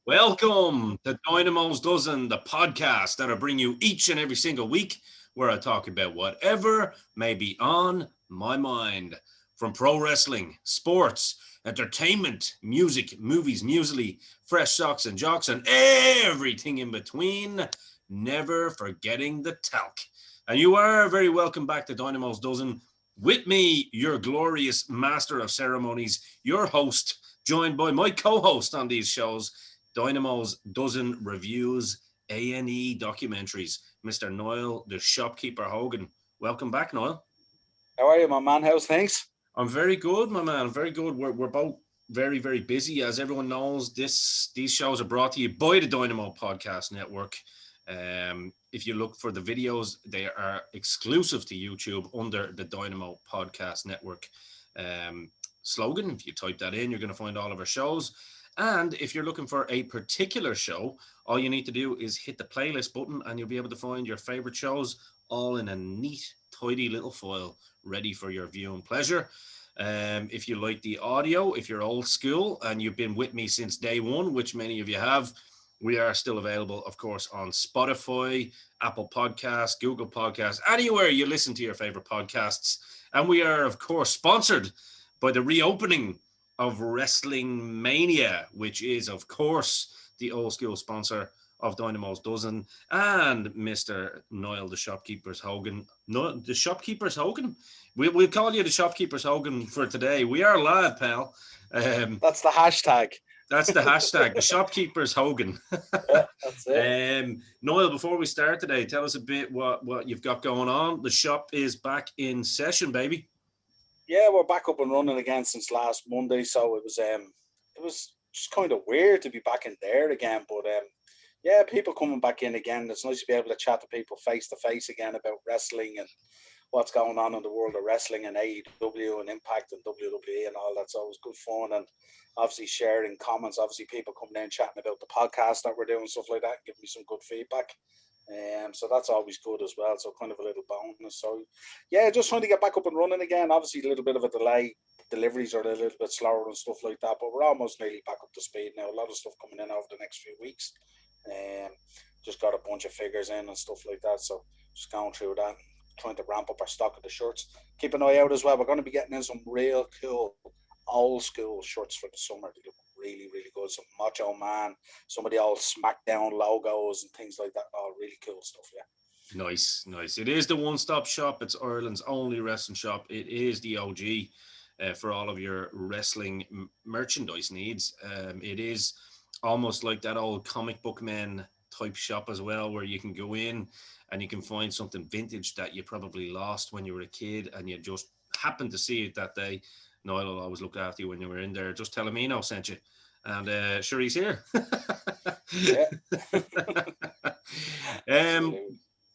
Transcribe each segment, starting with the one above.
Welcome to Dynamo's Dozen, the podcast that I bring you each and every single week, where I talk about whatever may be on my mind, from pro wrestling, sports, entertainment, music, movies, muesli, fresh socks and jocks, and everything in between, never forgetting the talc. And you are very welcome back to Dynamo's Dozen. With me, your glorious master of ceremonies, your host, joined by my co-host on these shows, Dynamo's Dozen Reviews A&E Documentaries, Mr. Niall, the Shopkeeper Hogan. Welcome back, Niall. How are you, my man? How's things? I'm very good, my man. Very good. We're both very, very busy. As everyone knows, these shows are brought to you by the Dynamo Podcast Network. If you look for the videos, they are exclusive to YouTube under the Dynamo Podcast Network slogan. If you type that in, you're going to find all of our shows. And if you're looking for a particular show, all you need to do is hit the playlist button and you'll be able to find your favorite shows all in a neat, tidy little file ready for your viewing pleasure. If you like the audio, if you're old school and you've been with me since day one, which many of you have, we are still available, of course, on Spotify, Apple Podcasts, Google Podcasts, anywhere you listen to your favorite podcasts. And we are, of course, sponsored by the reopening of Wrestlemania, which is, of course, the old school sponsor of Dynamo's Dozen, and Mr. Niall, the Shopkeeper's Hogan. No, the Shopkeeper's Hogan? We'll call you the Shopkeeper's Hogan for today. We are live, pal. That's the hashtag. That's the hashtag, the Shopkeeper's Hogan. Yeah, that's it. Niall, before we start today, tell us a bit what you've got going on. The shop is back in session, baby. Yeah, we're back up and running again since last Monday, so it was just kind of weird to be back in there again. But yeah, people coming back in again. It's nice to be able to chat to people face to face again about wrestling and what's going on in the world of wrestling and AEW and Impact and WWE and all that. So it was good fun, and obviously sharing comments. Obviously, people coming in chatting about the podcast that we're doing, stuff like that, giving me some good feedback. So that's always good as well. So kind of a little bonus. So yeah, just trying to get back up and running again. Obviously a little bit of a delay. Deliveries are a little bit slower and stuff like that, but we're almost nearly back up to speed now. A lot of stuff coming in over the next few weeks. Just got a bunch of figures in and stuff like that. So just going through that, trying to ramp up our stock of the shirts. Keep an eye out as well. We're going to be getting in some real cool old school shirts for the summer. They look really, really good. Some Macho Man, some of the old SmackDown logos and things like that. All really cool stuff, yeah. Nice. It is the one-stop shop. It's Ireland's only wrestling shop. It is the OG for all of your wrestling merchandise needs. It is almost like that old comic book man type shop as well, where you can go in and you can find something vintage that you probably lost when you were a kid and you just happened to see it that day. Niall will always look after you when you were in there. Just tell him Eno sent you. And sure, he's here. Yeah.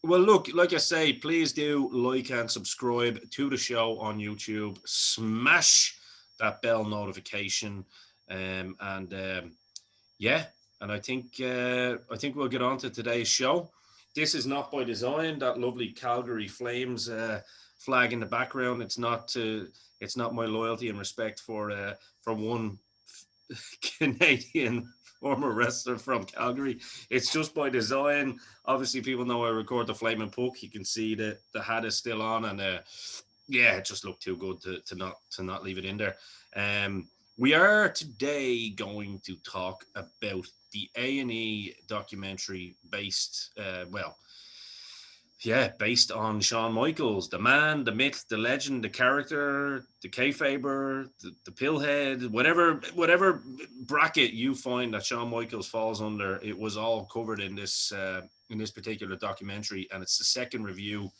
Well, look, like I say, please do like and subscribe to the show on YouTube. Smash that bell notification. Yeah, and I think we'll get on to today's show. This is not by design. That lovely Calgary Flames flag in the background. It's not my loyalty and respect for one Canadian former wrestler from Calgary. It's just by design. Obviously, people know I record the Flaming Puck. You can see that the hat is still on, and yeah, it just looked too good to not leave it in there. We are today going to talk about the A&E documentary based on Shawn Michaels, the man, the myth, the legend, the character, the kayfaber, the pillhead, whatever bracket you find that Shawn Michaels falls under, it was all covered in this particular documentary, and it's the second review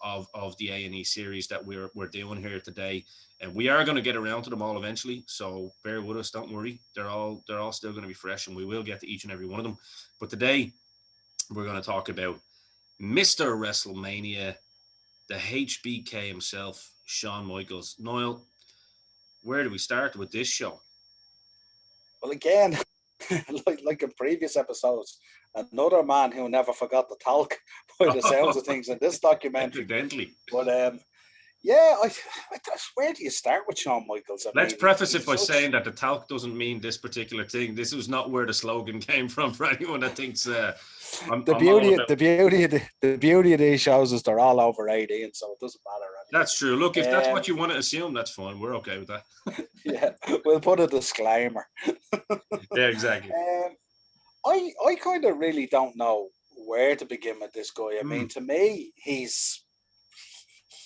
of the A&E series that we're doing here today, and we are going to get around to them all eventually. So bear with us, don't worry. They're all still going to be fresh, and we will get to each and every one of them. But today we're going to talk about Mr. Wrestlemania, the HBK himself, Shawn Michaels. Niall, where do we start with this show? Well, again, like in previous episodes, another man who never forgot the talc by the sounds of things in this documentary. Evidently. But Yeah, where do you start with Shawn Michaels? Let's preface it by saying that the talc doesn't mean this particular thing. This was not where the slogan came from. For anyone that thinks the beauty of these shows is they're all over 18, so it doesn't matter. Anyway. That's true. Look, if that's what you want to assume, that's fine. We're okay with that. Yeah, we'll put a disclaimer. Yeah, exactly. I kind of really don't know where to begin with this guy. I mean, to me, he's,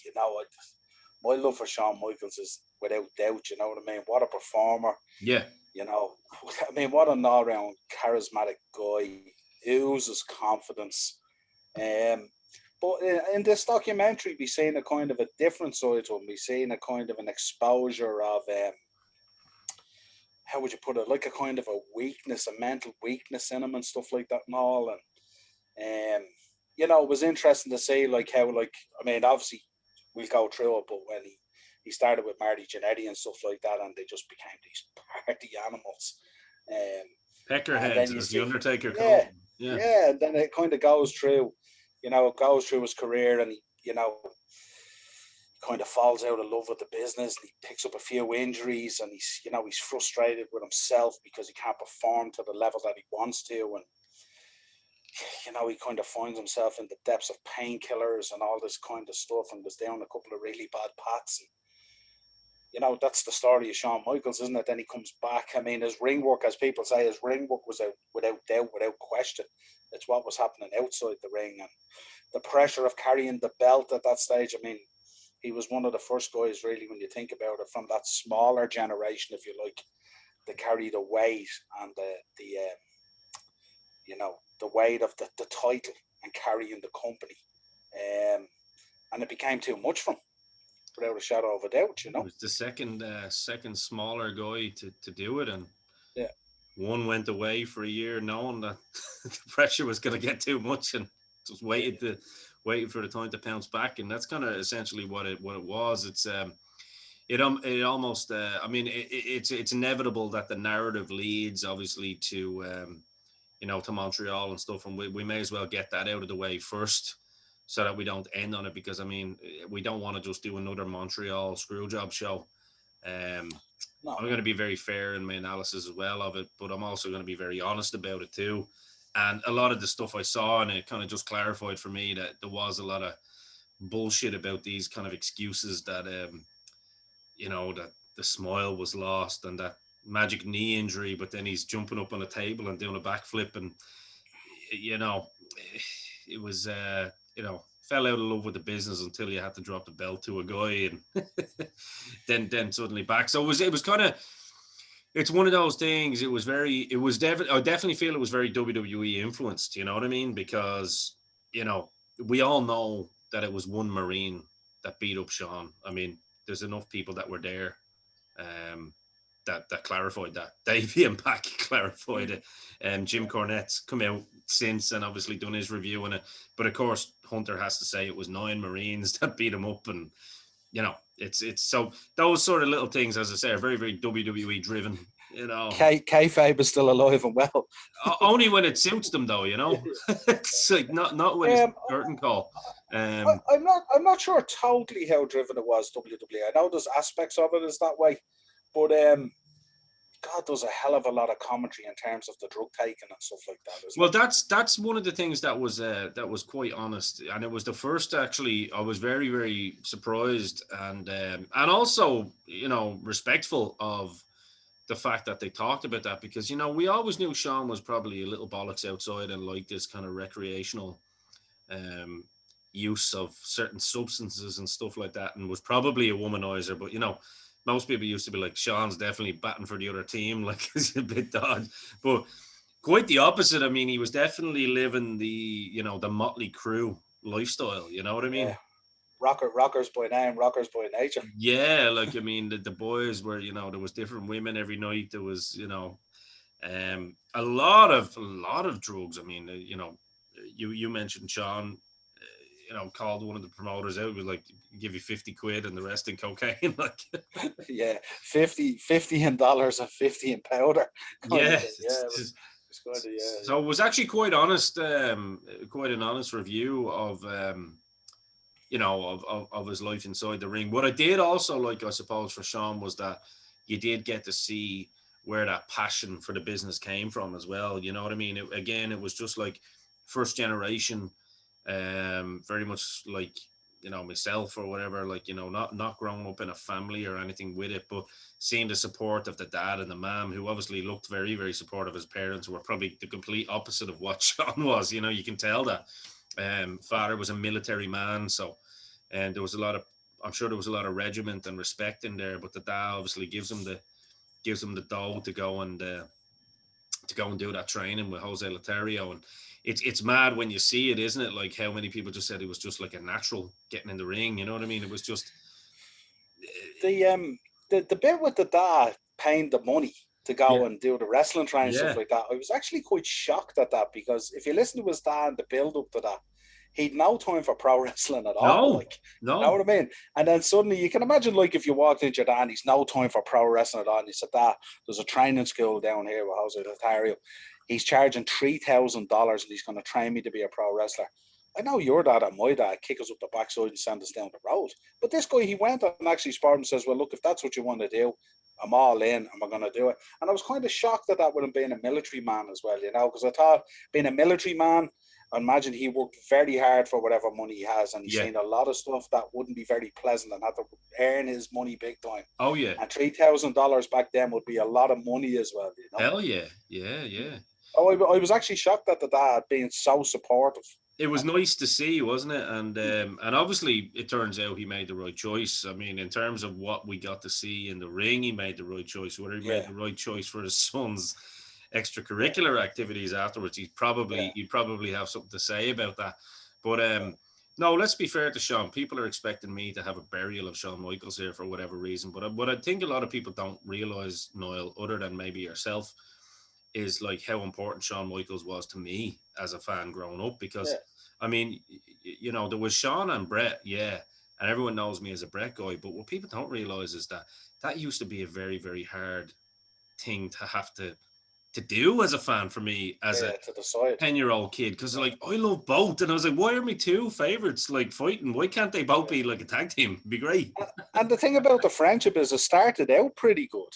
you know, my love for Shawn Michaels is without doubt. You know what I mean? What a performer! Yeah. You know, I mean, what an all-round charismatic guy. Oozes confidence. But in this documentary, we're seeing a kind of a different side to him. We're seeing a kind of an exposure of, how would you put it, like a kind of a weakness, a mental weakness in him and stuff like that and all. And, you know, it was interesting to see, like, how, like, I mean, obviously, we'll go through it, but when he started with Marty Jannetty and stuff like that, and they just became these party animals. Peckerheads, as the Undertaker called them. Yeah, and then it kind of goes through, you know, it goes through his career, and he, you know, kind of falls out of love with the business, and he picks up a few injuries, and he's, you know, he's frustrated with himself because he can't perform to the level that he wants to, and, you know, he kind of finds himself in the depths of painkillers and all this kind of stuff, and was down a couple of really bad pats. And, you know, that's the story of Shawn Michaels, isn't it? Then he comes back. I mean, his ring work, as people say, his ring work was without doubt, without question. It's what was happening outside the ring, and the pressure of carrying the belt at that stage. I mean, he was one of the first guys, really, when you think about it, from that smaller generation, if you like, to carry the weight and the you know, the weight of the title and carrying the company. And it became too much for him, without a shadow of a doubt, you know. It was the second smaller guy to do it, and yeah, one went away for a year knowing that the pressure was going to get too much, and just waited for the time to pounce back. And that's kind of essentially what it was. It's it almost I mean, it's inevitable that the narrative leads obviously to you know, to Montreal and stuff, and we may as well get that out of the way first, so that we don't end on it, because I mean, we don't want to just do another Montreal screwjob show. No. I'm going to be very fair in my analysis as well of it, but I'm also going to be very honest about it too. And a lot of the stuff I saw, and it kind of just clarified for me that there was a lot of bullshit about these kind of excuses that, you know, that the smile was lost and that magic knee injury, but then he's jumping up on a table and doing a backflip, and, you know, it was, you know, fell out of love with the business until you had to drop the belt to a guy, and then suddenly back. So it was kind of, it's one of those things. I definitely feel it was very WWE influenced, you know what I mean? Because, you know, we all know that it was one Marine that beat up Shawn. I mean, there's enough people that were there that clarified that. Davey and Pac clarified it. Jim Cornette's come out since and obviously done his review on it. But of course, Hunter has to say it was 9 Marines that beat him up, and, you know, it's so those sort of little things, as I say, are very, very WWE driven. You know, kayfabe is still alive and well. Only when it suits them, though. You know, it's like not when it's a curtain call. I'm not sure totally how driven it was WWE. I know there's aspects of it is that way, but God, there's a hell of a lot of commentary in terms of the drug taking and stuff like that. Well, that's one of the things that was quite honest, and it was the first. Actually, I was very, very surprised and also, you know, respectful of the fact that they talked about that, because, you know, we always knew Shawn was probably a little bollocks outside and like this kind of recreational use of certain substances and stuff like that, and was probably a womanizer. But, you know, most people used to be like, Shawn's definitely batting for the other team, like, it's a bit odd. But quite the opposite. I mean, he was definitely living the, you know, the Motley Crue lifestyle, you know what I mean? Yeah. Rockers by name, rockers by nature. Yeah, like, I mean, the boys were, you know, there was different women every night. There was, you know, a lot of drugs. I mean, you know, you mentioned Shawn, you know, called one of the promoters out, was like, give you 50 quid and the rest in cocaine. Like, yeah, 50 in dollars and 50 in powder. Yeah. So it was actually quite honest, quite an honest review of you know, of his life inside the ring. What I did also like, I suppose, for Shawn was that you did get to see where that passion for the business came from as well. You know what I mean? It was just like first generation, very much like, you know, myself or whatever, like, you know, not growing up in a family or anything with it, but seeing the support of the dad and the mom, who obviously looked very, very supportive. His parents were probably the complete opposite of what Shawn was. You know, you can tell that. Father was a military man, so, and there was a lot of, I'm sure there was a lot of regiment and respect in there, but the dad obviously gives him the dough to go and do that training with Jose Lothario. And it's mad when you see it, isn't it? Like how many people just said it was just like a natural getting in the ring. You know what I mean? It was just the bit with the dad paying the money to go and do the wrestling training and stuff like that. I was actually quite shocked at that, because if you listen to his dad, the build up to that, he'd no time for pro wrestling at all. No. You know what I mean? And then suddenly you can imagine, like, if you walked into your dad and he's no time for pro wrestling at all, and he said, "Dad, there's a training school down here with Jose Lothario. He's charging $3,000 and he's going to train me to be a pro wrestler." I know your dad and my dad kick us up the backside and send us down the road. But this guy, he went and actually sparred and says, "Well, look, if that's what you want to do, I'm all in and we're going to do it." And I was kind of shocked at that with him being a military man as well, you know, because I thought being a military man, I imagine he worked very hard for whatever money he has, and he's seen a lot of stuff that wouldn't be very pleasant and had to earn his money big time. Oh, yeah. And $3,000 back then would be a lot of money as well, you know? Hell yeah. Yeah. Oh, I was actually shocked at the dad being so supportive. It was nice to see, wasn't it? And obviously it turns out he made the right choice. I mean, in terms of what we got to see in the ring, he made the right choice. Whether he made the right choice for his son's extracurricular activities afterwards, he'd probably have something to say about that. But no, let's be fair to Shawn. People are expecting me to have a burial of Shawn Michaels here for whatever reason. But what I think a lot of people don't realize, Niall, other than maybe yourself, is like how important Shawn Michaels was to me as a fan growing up. Because I mean, you know, there was Shawn and Bret, and everyone knows me as a Bret guy. But what people don't realize is that used to be a very, very hard thing to have to do as a fan for me as a 10-year-old kid, because like I love both, and I was like, why are my two favorites like fighting? Why can't they both be like a tag team? It'd be great. And the thing about the friendship is it started out pretty good.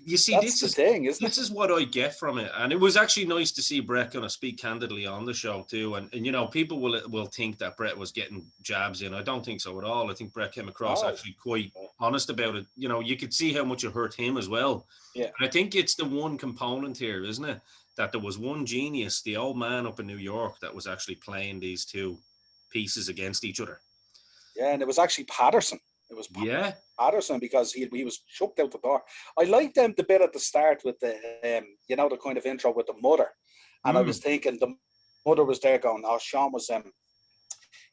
You see, this is what I get from it, and it was actually nice to see Bret kind of speak candidly on the show too. And you know, people will think that Bret was getting jabs in. I don't think so at all. I think Bret came across actually quite honest about it. You know, you could see how much it hurt him as well. Yeah, and I think it's the one component here, isn't it, that there was one genius, the old man up in New York, that was actually playing these two pieces against each other. Yeah, and it was actually Patterson. It was Patterson, because he was chucked out the door. I liked the bit at the start with the you know, the kind of intro with the mother, and I was thinking the mother was there going, "Oh, Shawn was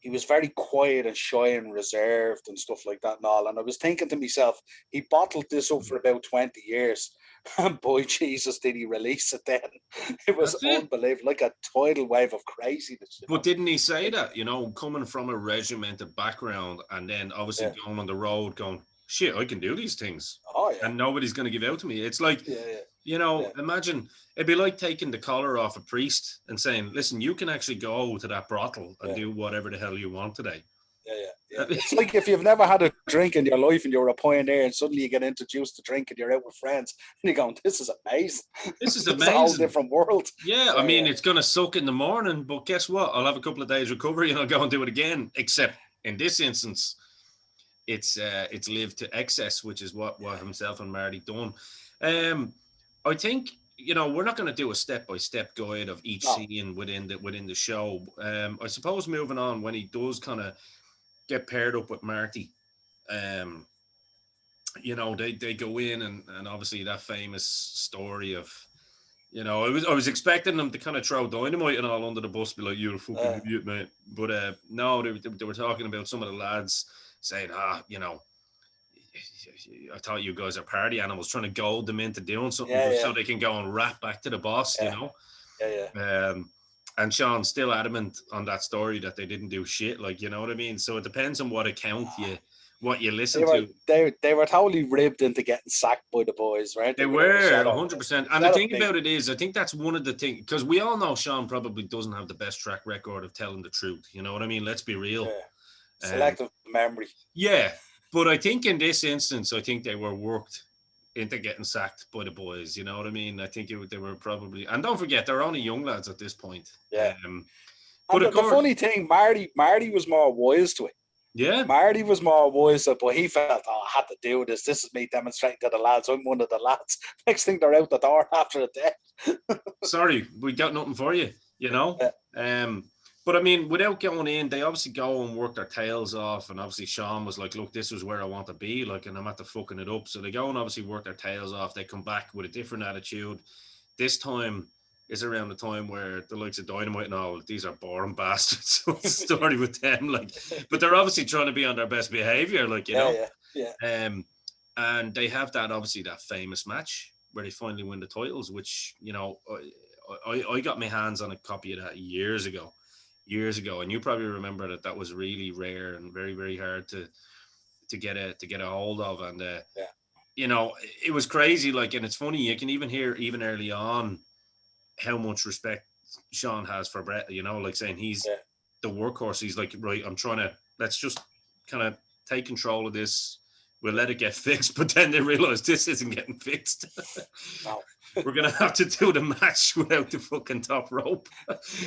he was very quiet and shy and reserved and stuff like that and all." And I was thinking to myself, he bottled this up for about 20 years. And boy, Jesus, did he release it then. It was unbelievable, like a tidal wave of craziness. But didn't he say that, you know, coming from a regimented background and then obviously going on the road going, shit, I can do these things. Oh, yeah. And nobody's going to give out to me. It's like, you know, imagine, it'd be like taking the collar off a priest and saying, listen, you can actually go to that brothel and do whatever the hell you want today. Yeah. It's like if you've never had a drink in your life and you're a pioneer and suddenly you get introduced to drink and you're out with friends and you're going, this is amazing. This is amazing. It's a whole different world. Yeah, so, I mean, it's going to suck in the morning, but guess what? I'll have a couple of days recovery and I'll go and do it again. Except in this instance, it's lived to excess, which is what himself and Marty done. I think, you know, we're not going to do a step-by-step guide of each scene within the show. I suppose moving on, when he does kind of get paired up with Marty, you know, they go in and obviously that famous story of, you know, I was expecting them to kind of throw Dynamite and all under the bus, be like, you're a fucking idiot, mate. But no, they were talking about some of the lads saying, you know, I thought you guys are party animals, trying to goad them into doing something so they can go and rap back to the boss, you know? And Shawn's still adamant on that story that they didn't do shit, like, you know what I mean? So it depends on what account you listen to. They were totally ribbed into getting sacked by the boys, right? They were 100%. And the thing about it is, I think that's one of the things, because we all know Shawn probably doesn't have the best track record of telling the truth. You know what I mean? Let's be real. Selective memory. Yeah, but I think in this instance, I think they were worked into getting sacked by the boys. You know what I mean? I think they were probably, and don't forget, they're only young lads at this point. Yeah. But and the funny thing, Marty was more wise to it. Yeah. Marty was more wise to it, but he felt, I had to do this. This is me demonstrating to the lads. I'm one of the lads. Next thing, they're out the door after the death. Sorry, we got nothing for you, you know? Yeah. But I mean, without going in, they obviously go and work their tails off. And obviously Shawn was like, look, this is where I want to be. Like, and I'm at the fucking it up. So they go and obviously work their tails off. They come back with a different attitude. This time is around the time where the likes of Dynamite and all, these are boring bastards. So it's a story with them. Like, but they're obviously trying to be on their best behavior, like, you know? Yeah. And they have that, obviously, that famous match where they finally win the titles, which, you know, I got my hands on a copy of that years ago, and you probably remember that was really rare and very, very hard to get a hold of. And you know, it was crazy. Like, and it's funny, you can even hear even early on how much respect Shawn has for Brett. You know, like saying he's the workhorse. He's like, right, let's just kind of take control of this. We'll let it get fixed. But then they realize this isn't getting fixed. No. We're going to have to do the match without the fucking top rope.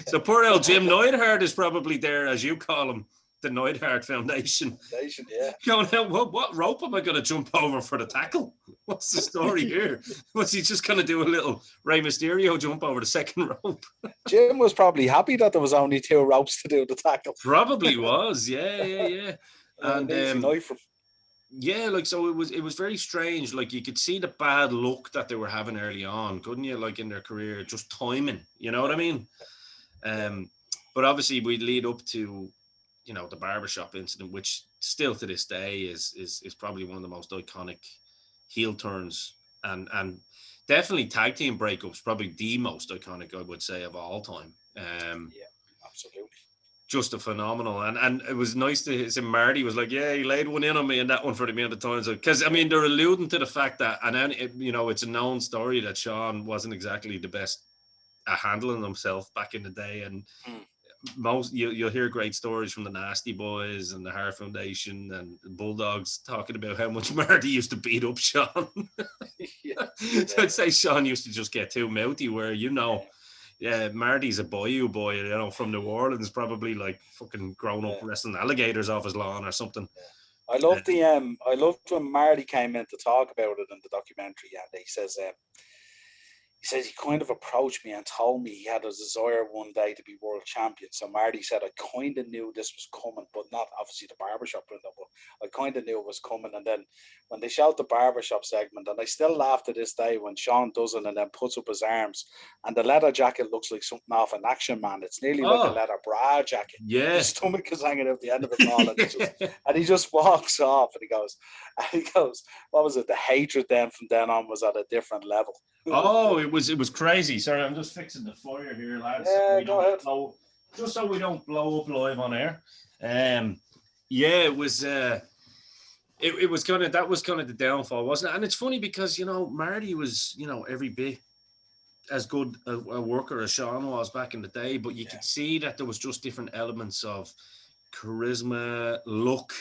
So poor old Jim Neidhart is probably there, as you call him, the Neidhart Foundation. Yeah. Going, what rope am I going to jump over for the tackle? What's the story here? Was he just going to do a little Rey Mysterio jump over the second rope? Jim was probably happy that there was only 2 ropes to do the tackle. Probably was, yeah. And knife from. yeah, like, so it was very strange. Like, you could see the bad luck that they were having early on, couldn't you? Like, in their career, just timing, you know what I mean? But obviously we lead up to, you know, the Barbershop Incident, which still to this day is probably one of the most iconic heel turns and definitely tag team breakups, probably the most iconic, I would say, of all time. Yeah, absolutely. Just a phenomenal, and it was nice to see Marty was like, yeah, he laid one in on me, and that one for the amount of times, because I mean, they're alluding to the fact that, and then you know, it's a known story that Shawn wasn't exactly the best at handling himself back in the day, and most you'll hear great stories from the Nasty Boys and the Hart Foundation and the Bulldogs talking about how much Marty used to beat up Shawn. So I'd say Shawn used to just get too mouthy, where, you know. Yeah, Marty's a bayou boy, you know, from New Orleans, probably like fucking grown up wrestling alligators off his lawn or something. I loved I loved when Marty came in to talk about it in the documentary, and he says he kind of approached me and told me he had a desire one day to be world champion. So Marty said, I kind of knew this was coming, but not obviously the barbershop window, but I kind of knew it was coming. And then when they showed the barbershop segment, and I still laugh to this day when Shawn does it and then puts up his arms, and the leather jacket looks like something off an Action Man. It's nearly like a leather bra jacket. Yeah. His stomach is hanging out the end of it all. And he just walks off and he goes, what was it? The hatred then from then on was at a different level. Oh, it was crazy. Sorry, I'm just fixing the fire here, lads. Yeah, go ahead. Just so we don't blow up live on air. Yeah, it was. It was kind of, that was kind of the downfall, wasn't it? And it's funny because, you know, Marty was, you know, every bit as good a worker as Shawn was back in the day, but you could see that there was just different elements of charisma, luck.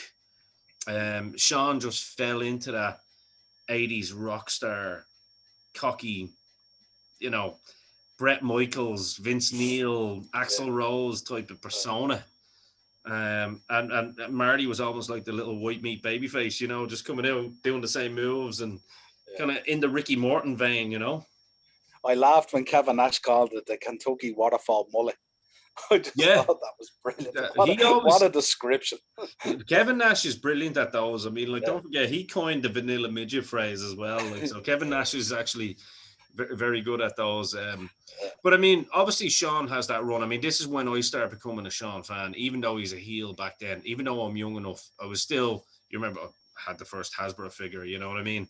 Shawn just fell into that 80s rock star, cocky, you know, Bret Michaels, Vince Neil, Axl Rose type of persona. And Marty was almost like the little white meat babyface, you know, just coming out doing the same moves and kind of in the Ricky Morton vein, you know. I laughed when Kevin Nash called it the Kentucky waterfall mullet. I just thought that was brilliant. What a description. Kevin Nash is brilliant at those. I mean, like, don't forget, he coined the vanilla midget phrase as well. Like, so Kevin Nash is actually very good at those. But I mean, obviously Shawn has that run. I mean, this is when I started becoming a Shawn fan, even though he's a heel back then, even though I'm young enough, I was still, you remember, I had the first Hasbro figure, you know what I mean?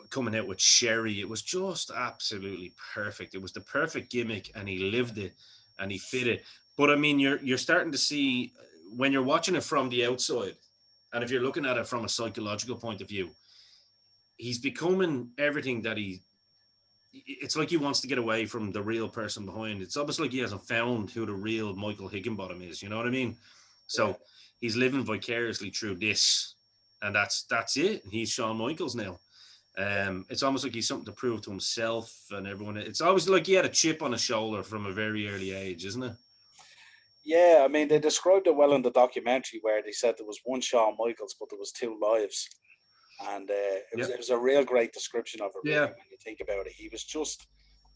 Coming out with Sherry, it was just absolutely perfect. It was the perfect gimmick, and he lived it and he fit it. But I mean, you're starting to see, when you're watching it from the outside, and if you're looking at it from a psychological point of view, he's becoming everything that it's like he wants to get away from the real person behind. It's almost like he hasn't found who the real Michael Higginbottom is, you know what I mean? So he's living vicariously through this, and that's it. He's Shawn Michaels now. It's almost like he's something to prove to himself and everyone. It's always like he had a chip on his shoulder from a very early age, isn't it? Yeah, I mean, they described it well in the documentary where they said there was one Shawn Michaels, but there was two lives. And it was a real great description of it, really, when you think about it. He was just,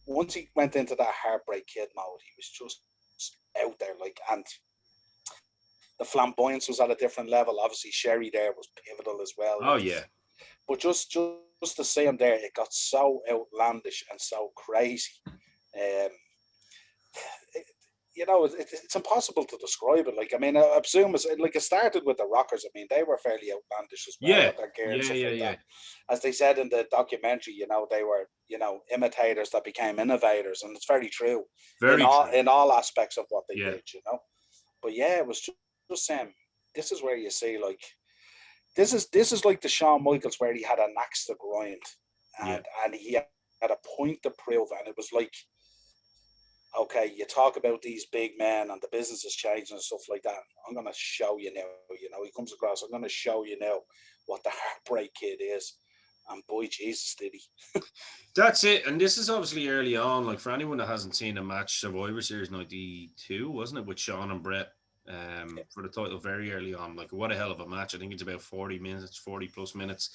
once he went into that Heartbreak Kid mode, he was just out there, like, and the flamboyance was at a different level. Obviously, Sherry there was pivotal as well. Oh, yeah. But just to see him there, it got so outlandish and so crazy. It's impossible to describe it. Like, I mean, I presume it started with the Rockers. I mean, they were fairly outlandish as well with their gear and stuff like that. As they said in the documentary, they were, imitators that became innovators, and it's very true. In all aspects of what they did, But yeah, it was just this is where you see, like, this is like the Shawn Michaels where he had an axe to grind, and he had a point to prove, and it was like, okay, you talk about these big men and the business is changing and stuff like that. I'm going to show you now, he comes across, I'm going to show you now what the Heartbreak Kid is. And boy, Jesus, did he. That's it. And this is obviously early on. Like, for anyone that hasn't seen a match, Survivor Series 92, wasn't it, with Shawn and Brett for the title very early on. Like, what a hell of a match. I think it's about 40 plus minutes.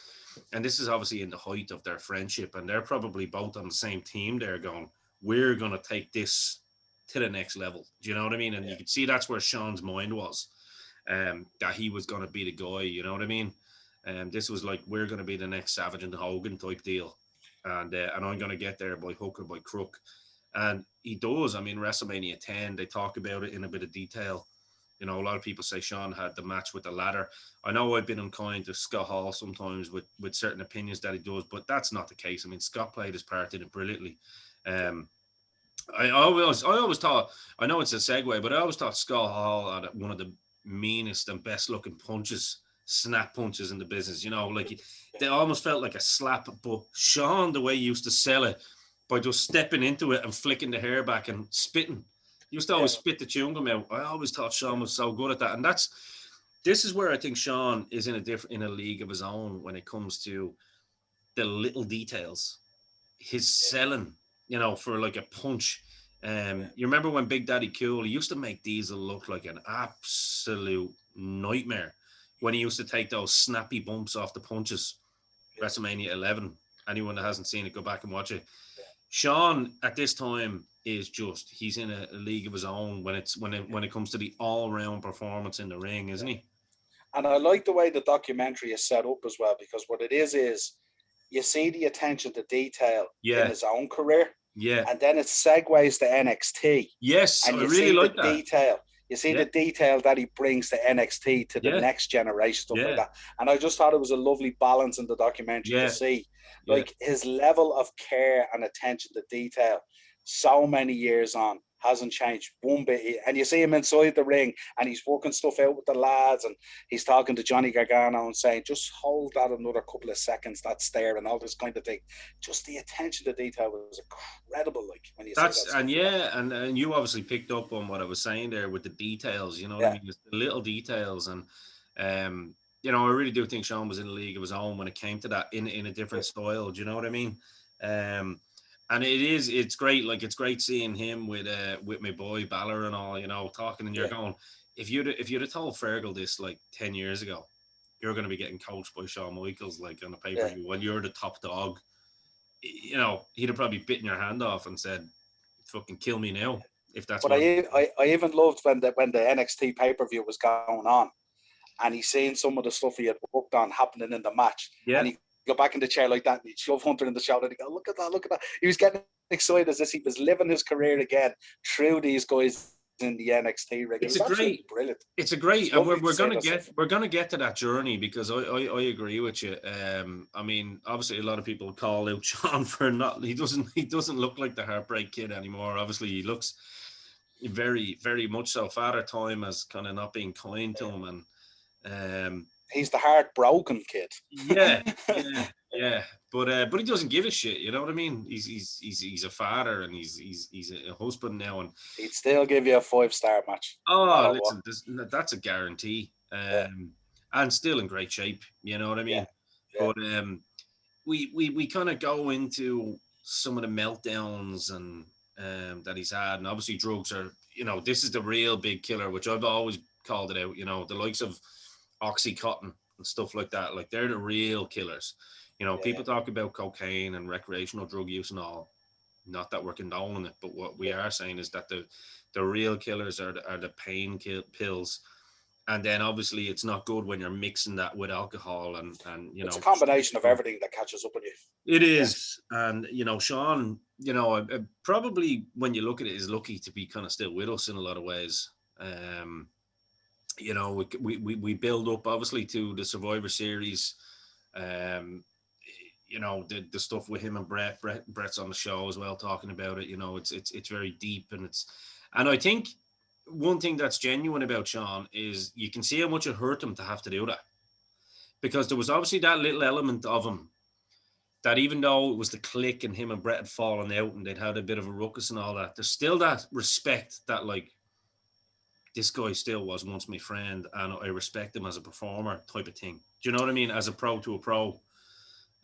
And this is obviously in the height of their friendship. And they're probably both on the same team there going, we're going to take this to the next level. Do you know what I mean? And you could see that's where Shawn's mind was, that he was going to be the guy, you know what I mean? This was like, we're going to be the next Savage and Hogan type deal. And I'm going to get there by hook or by crook. And he does. I mean, WrestleMania 10, they talk about it in a bit of detail. A lot of people say Shawn had the match with the ladder. I know I've been unkind to Scott Hall sometimes with certain opinions that he does, but that's not the case. I mean, Scott played his part in it brilliantly. I always thought, I know it's a segue, but I always thought Scott Hall had one of the meanest and best looking snap punches in the business. They almost felt like a slap. But Shawn, the way he used to sell it by just stepping into it and flicking the hair back and spitting, he used to always spit the chewing gum out. I always thought Shawn was so good at that, and this is where I think Shawn is in a league of his own when it comes to the little details. His selling, for like a punch. You remember when Big Daddy Cool, he used to make Diesel look like an absolute nightmare when he used to take those snappy bumps off the punches. WrestleMania 11. Anyone that hasn't seen it, go back and watch it. Shawn at this time is he's in a league of his own when it comes to the all-round performance in the ring, isn't he? And I like the way the documentary is set up as well, because what it is you see the attention to detail in his own career. Yeah. And then it segues to NXT. Yes, and I really like that. Detail. You see the detail that he brings to NXT to the next generation, stuff like that. And I just thought it was a lovely balance in the documentary to see. Like, his level of care and attention to detail, so many years on, hasn't changed one bit. And you see him inside the ring and he's working stuff out with the lads, and he's talking to Johnny Gargano and saying, just hold that another couple of seconds, that's there, and all this kind of thing. Just the attention to detail was incredible. Like, when you see that. And you obviously picked up on what I was saying there with the details, what I mean? It's the little details. And I really do think Shawn was in a league of his own when it came to that in a different style. Do you know what I mean? And it's great. Like, it's great seeing him with my boy Balor and all, talking, and you're going, if you'd have told Fergal this like 10 years ago, you're going to be getting coached by Shawn Michaels, like, on a pay-per-view when you're the top dog, he'd have probably bitten your hand off and said, fucking kill me now. If that's but I even loved when the NXT pay-per-view was going on, and he's seeing some of the stuff he had worked on happening in the match. And he go back in the chair like that, and he'd shove Hunter in the shoulder and he'd go, look at that. He was getting excited as if he was living his career again through these guys in the NXT ring. It's brilliant. It's a great, and we're gonna get to that journey, because I agree with you. I mean, obviously a lot of people call out Shawn for he doesn't look like the Heartbreak Kid anymore. Obviously he looks very, very much so. Father Time has kind of not been kind to him, and he's the heartbroken kid. Yeah. Yeah, but he doesn't give a shit. You know what I mean? He's a father and he's a husband now. And He'd still give you a 5-star match, no oh, matter what. listen, that's a guarantee. Yeah, And still in great shape. You know what I yeah, mean? yeah, But we kind of go into some of the meltdowns and that he's had, and obviously drugs are. This is the real big killer, which I've always called it out. The likes of Oxycontin and stuff like that. Like they're the real killers. yeah, People talk about cocaine and recreational drug use and all. Not that we're condoning it, but what we yeah. are saying is that the real killers are the pain pills, and then obviously it's not good when you're mixing that with alcohol and It's a combination of everything that catches up on you. it Yeah, is. And Shawn, probably when you look at it, is lucky to be kind of still with us in a lot of ways. um we build up obviously to the Survivor Series. um the stuff with him and Brett's on the show as well, talking about it. It's very deep, and I think one thing that's genuine about Shawn is you can see how much it hurt him to have to do that, because there was obviously that little element of him that, even though it was the click and him and Brett had fallen out and they'd had a bit of a ruckus and all that, there's still that respect that, like, this guy still was once my friend and I respect him as a performer type of thing. Do you know what I mean? As a pro to a pro.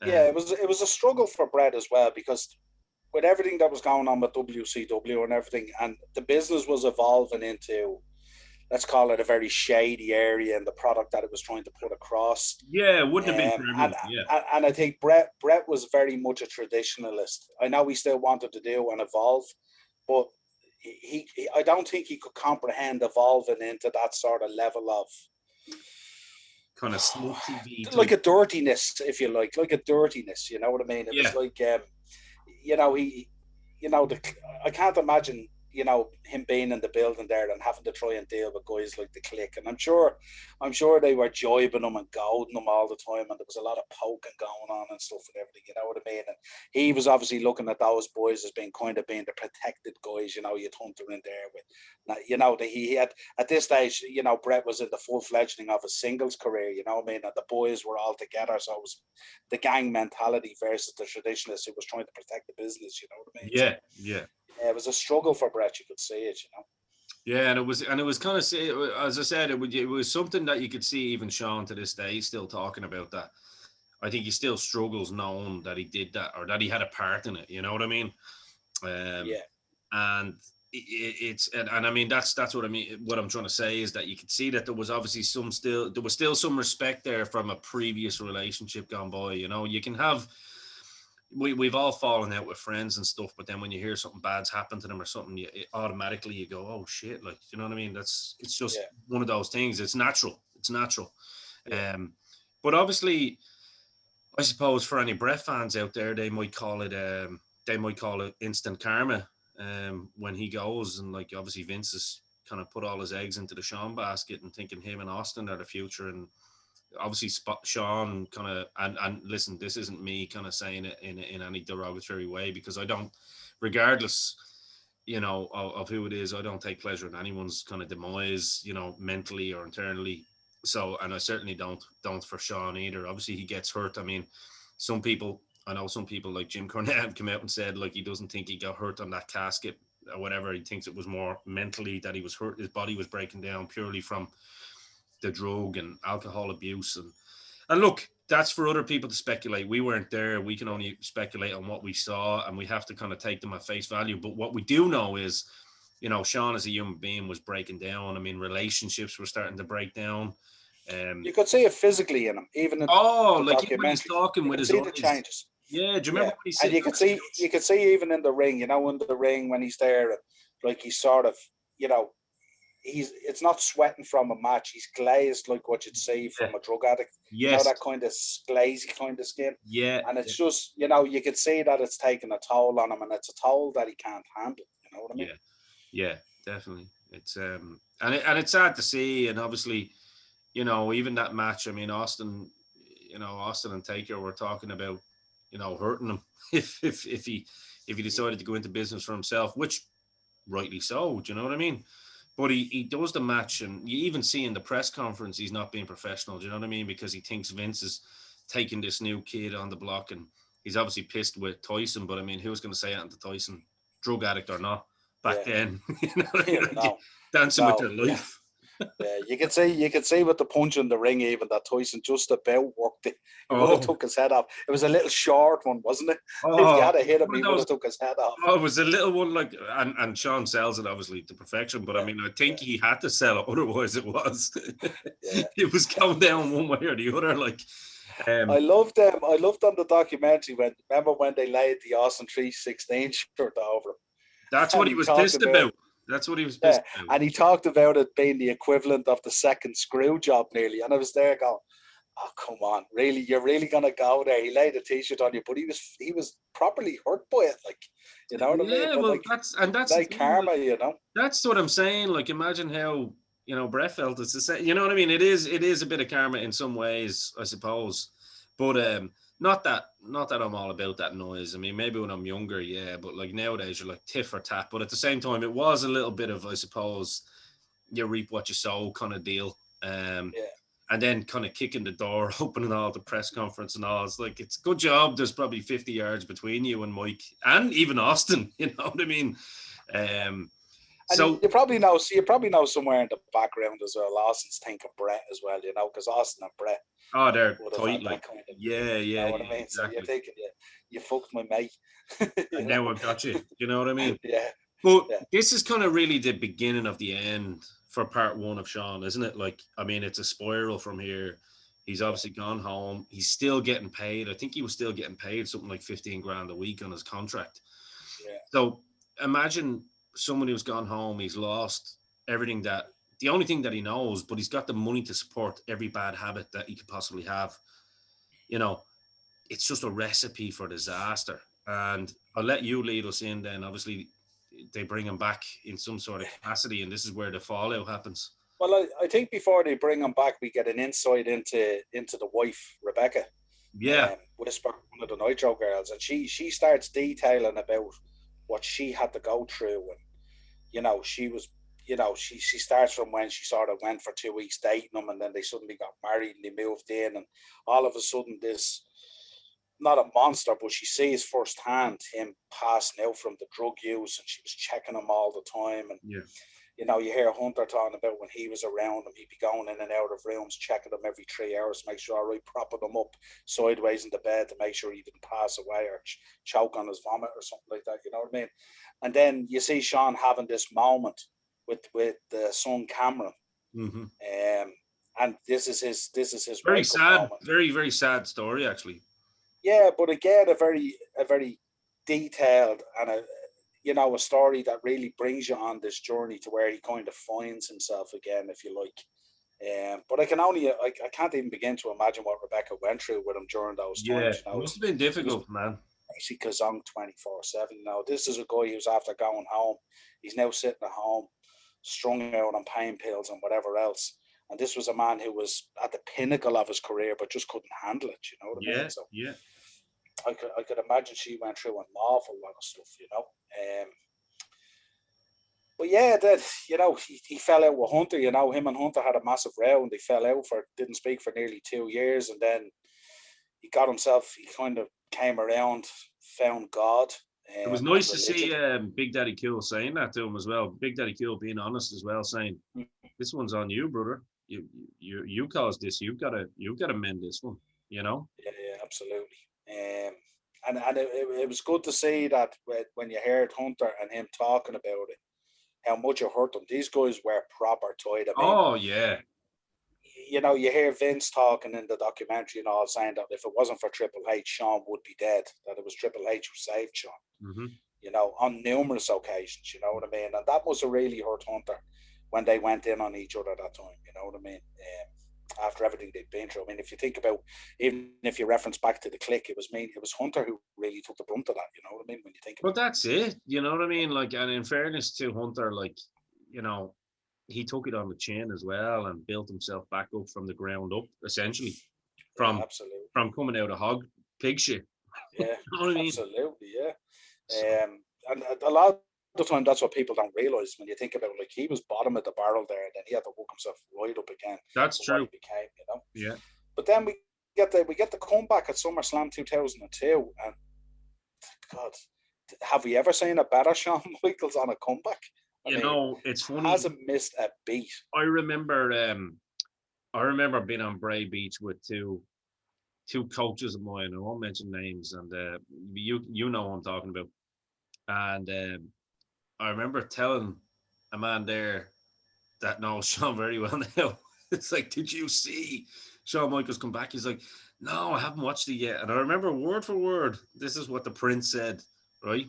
yeah. Um, It was a struggle for Brett as well, because with everything that was going on with WCW and everything, and the business was evolving into, let's call it, a very shady area, and the product that it was trying to put across. yeah, it wouldn't have been Um, for and everyone. Yeah. and I think Brett was very much a traditionalist. I know he still wanted to do and evolve, but I don't think he could comprehend evolving into that sort of level of Kind of smut TV like type. a dirtiness, if you like a dirtiness. You know what I mean? It was Yeah. like, he, I can't imagine, him being in the building there and having to try and deal with guys like the Click. And I'm sure they were jibing him and goading him all the time, and there was a lot of poking going on and stuff and everything. You know what I mean? And he was obviously looking at those boys as being the protected guys. You'd Hunter in there with, that he had at this stage. Brett was in the full fledging of a singles career. You know what I mean? And the boys were all together, so it was the gang mentality versus the traditionalist who was trying to protect the business. You know what I mean? So Yeah. Yeah. yeah, it was a struggle for Brett. You could see it. Yeah, and it was kind of, as I said, it was something that you could see even Shawn to this day still talking about that. I think he still struggles knowing that he did that or that he had a part in it. You know what I mean? Um, Yeah, and I mean that's what I mean. What I'm trying to say is that you could see that there was obviously there was still some respect there from a previous relationship gone by. You can have. We've all fallen out with friends and stuff, but then when you hear something bad's happened to them or something, automatically you go, "Oh shit!" Like, you know what I mean? It's just yeah, one of those things. It's natural. It's natural. yeah, Um, but obviously, I suppose for any Brett fans out there, they might call it instant karma. When he goes, and like obviously Vince has kind of put all his eggs into the Shawn basket and thinking him and Austin are the future, and obviously Shawn kind of, and listen, this isn't me kind of saying it in any derogatory way, because I don't, regardless, of who it is, I don't take pleasure in anyone's kind of demise, mentally or internally. So, and I certainly don't for Shawn either. Obviously he gets hurt. I mean, I know some people like Jim Cornette have come out and said, like, he doesn't think he got hurt on that casket or whatever. He thinks it was more mentally that he was hurt. His body was breaking down purely from the drug and alcohol abuse. And look, that's for other people to speculate. We weren't there. We can only speculate on what we saw, and we have to kind of take them at face value. But what we do know is, Shawn as a human being was breaking down. I mean, relationships were starting to break down. you could see it physically in him, even in the Like even when he's documentary. talking You with could his see the eyes. changes. Yeah, do you remember Yeah, when he's and sitting on his you couch? could see even in the ring. In the ring when he's there, like he's sort of, you know, it's not sweating from a match. He's glazed like what you'd see Yeah. from a drug addict. Yes. That kind of glazy kind of skin. Yeah. And it's just, you could see that it's taking a toll on him, and it's a toll that he can't handle. You know what I mean? Yeah. Yeah. Definitely. It's and it's sad to see, and obviously, even that match. I mean, Austin and Taker were talking about, hurting him if he decided to go into business for himself, which rightly so. Do you know what I mean? But he does the match, and you even see in the press conference he's not being professional. Do you know what I mean? Because he thinks Vince is taking this new kid on the block, and he's obviously pissed with Tyson. But I mean, who was going to say it to Tyson, drug addict or not, back then? No, Dancing with their life. Yeah, you could see with the punch in the ring even that Tyson just about worked it. He would have took his head off. It was a little short one, wasn't it? If he had hit him, he would have took his head off. Oh, it was a little one, like, and Shawn sells it obviously to perfection. But I mean, I think he had to sell it, otherwise it was it was going down one way or the other. Like, I loved on the documentary when they laid the Austin 316 shirt over him. That's what he was pissed about. That's what he was pissed about. And he talked about it being the equivalent of the second screw job nearly. And I was there going, oh, come on, really? You're really going to go there? He laid a T-shirt on you, but he was properly hurt by it. Like, you know what I mean? Yeah, well, that's like karma, you know? That's what I'm saying. Like, imagine how, Brett felt. It's the same. You know what I mean? It is a bit of karma in some ways, I suppose. But not that I'm all about that noise. I mean, maybe when I'm younger, yeah, but like nowadays you're like tit for tat. But at the same time, it was a little bit of, I suppose, you reap what you sow kind of deal. And then kind of kicking the door, opening all the press conference and all. It's like, it's a good job. There's probably 50 yards between you and Mike and even Austin. You know what I mean? So you probably know somewhere in the background as well, Austin's thinking Brett as well, you know, because Austin and Brett. Oh, they're tight, like, kind of, yeah. You know what I mean? Exactly. So you're thinking, you fucked my mate. And now I've got you. You know what I mean? Yeah. But this is kind of really the beginning of the end for part one of Shawn, isn't it? Like, I mean, it's a spiral from here. He's obviously gone home. He's still getting paid. I think he was still getting paid something like 15 grand a week on his contract. Yeah. So imagine someone who's gone home. He's lost everything the only thing that he knows, but he's got the money to support every bad habit that he could possibly have. You know, it's just a recipe for disaster. And I'll let you lead us in then. Obviously, they bring him back in some sort of capacity, and this is where the fallout happens. Well, I think before they bring him back, we get an insight into the wife, Rebecca. Yeah. Whisper, one of the Nitro girls, and she starts detailing about what she had to go through, and she starts from when she sort of went for 2 weeks dating him, and then they suddenly got married and they moved in, and all of a sudden this, not a monster, but she sees firsthand him passing out from the drug use, and she was checking him all the time. And you hear Hunter talking about when he was around him, he'd be going in and out of rooms, checking them every 3 hours to make sure, all right, propping them up sideways in the bed to make sure he didn't pass away or choke on his vomit or something like that, you know what I mean? And then you see Shawn having this moment with the son Cameron. Mm-hmm. And this is his very sad moment. Very, very sad story, actually. Yeah, but again, a very detailed and a story that really brings you on this journey to where he kind of finds himself again, if you like. But I can't even begin to imagine what Rebecca went through with him during those times. It must have been difficult, man. Basically, kazong 24/7. Now, this is a guy who's after going home. He's now sitting at home, strung out on pain pills and whatever else. And this was a man who was at the pinnacle of his career, but just couldn't handle it. You know what I mean? So I could imagine she went through an awful lot of stuff, you know. But yeah, that he fell out with Hunter. You know, him and Hunter had a massive row, and they fell out didn't speak for nearly 2 years, and then he got himself. He kind of came around, found God. It was nice to see Big Daddy Cool saying that to him as well. Big Daddy Cool being honest as well, saying, "This one's on you, brother. You caused this. You've got to mend this one." You know. Yeah, absolutely. And it was good to see that when you heard Hunter and him talking about it, how much it hurt them. These guys were proper tight. I mean, oh yeah. You know, you hear Vince talking in the documentary and all, saying that if it wasn't for Triple H, Shawn would be dead. That it was Triple H who saved Shawn. Mm-hmm. You know, on numerous occasions. You know what I mean? And that must have really hurt Hunter when they went in on each other that time. You know what I mean? After everything they'd been through. I mean, if you think about, even if you reference back to the Click, it was Hunter who really took the brunt of that. You know what I mean? When you think about it. But that's it. You know what I mean? Like, and in fairness to Hunter, like, you know, he took it on the chin as well and built himself back up from the ground up, essentially, from coming out of pig shit. Yeah, you know what I mean? Absolutely, yeah. And a lot of the time, that's what people don't realize when you think about it. Like, he was bottom of the barrel there, and then he had to work himself right up again. That's true. What he became, you know. Yeah. But then we get the comeback at SummerSlam 2002, and God, have we ever seen a better Shawn Michaels on a comeback? I mean, it's funny. Hasn't missed a beat. I remember being on Bray Beach with two coaches of mine. I won't mention names, and you know what I'm talking about. And I remember telling a man there that knows Shawn very well now. It's like, did you see Shawn Michaels come back? He's like, no, I haven't watched it yet. And I remember word for word, this is what the Prince said, right?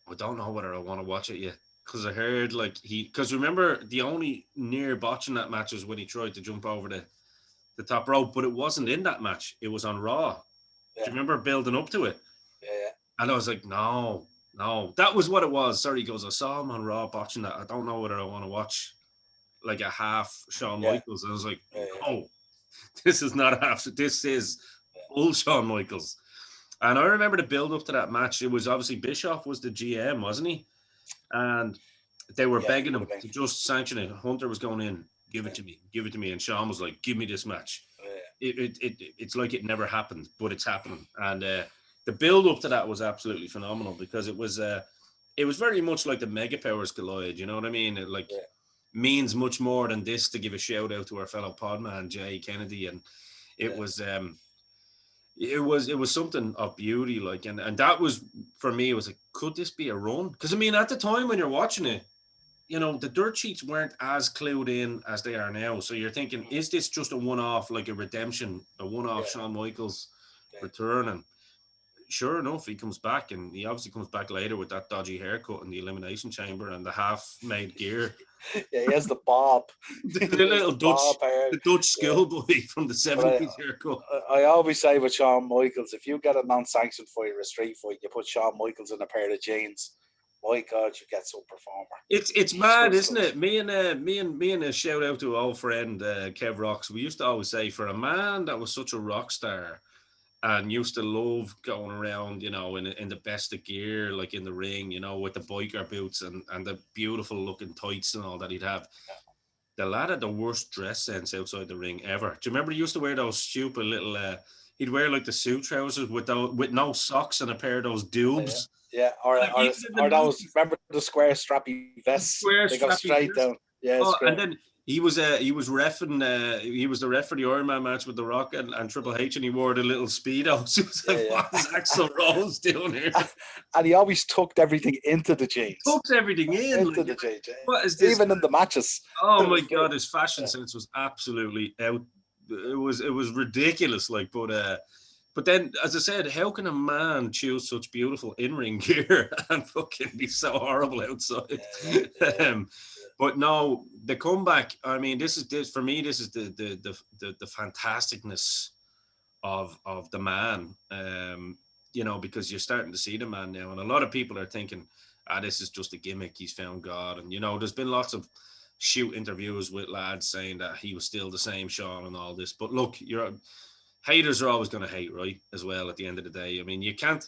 I don't know whether I want to watch it yet. Because I heard because remember the only near botching that match was when he tried to jump over the top rope, but it wasn't in that match. It was on Raw. Yeah. Do you remember building up to it? Yeah. And I was like, no, that was what it was. Sorry, he goes, I saw him on Raw botching that. I don't know whether I want to watch like a half Shawn Michaels. I was like, no, this is not a half. This is full Shawn Michaels. And I remember the build up to that match. It was obviously Bischoff was the GM, wasn't he? And they were begging him to just sanction it. Hunter was going in, give it to me. And Shawn was like, give me this match. It's like it never happened, but it's happening. And the build up to that was absolutely phenomenal because it was very much like the Mega Powers collide. You know what I mean? It means much more than this to give a shout out to our fellow podman Jay Kennedy, and it was something of beauty, and that was for me. It was like, could this be a run? Because I mean, at the time when you're watching it, the dirt sheets weren't as clued in as they are now. So you're thinking, is this just a one-off, like a redemption, a one-off Shawn Michaels return? And sure enough, he comes back, and he obviously comes back later with that dodgy haircut in the Elimination Chamber and the half-made gear. Yeah, he has the bob. the little Dutch schoolboy from the 70s haircut. I always say with Shawn Michaels, if you get a non-sanctioned fight or a street fight, you put Shawn Michaels in a pair of jeans. My God, you get some performer. It's mad, isn't it? Me and a shout out to old friend Kev Rocks. We used to always say, for a man that was such a rock star and used to love going around, in the best of gear, like in the ring, with the biker boots and the beautiful looking tights and all that he'd have. The lad had the worst dress sense outside the ring ever. Do you remember he used to wear those stupid little? He'd wear like the suit trousers with no socks and a pair of those dubes. Yeah, or those. Remember the square strappy vests? They go straight down. Yeah, and then he was reffing. He was the ref for the Iron Man match with The Rock and Triple H, and he wore the little speedos. So it was like, what is Axl Rose doing here? And he always tucked everything into the jeans. Tucked everything into the jeans. What is this? Even in the matches. Oh my God, his fashion sense was absolutely out. It was ridiculous. But then, as I said, how can a man choose such beautiful in-ring gear and fucking be so horrible outside? But no, the comeback. I mean, this is for me. This is the fantasticness of the man. Because you're starting to see the man now, and a lot of people are thinking, this is just a gimmick. He's found God, and there's been lots of shoot interviews with lads saying that he was still the same Shawn and all this. But look, haters are always going to hate, right? As well, at the end of the day, I mean, you can't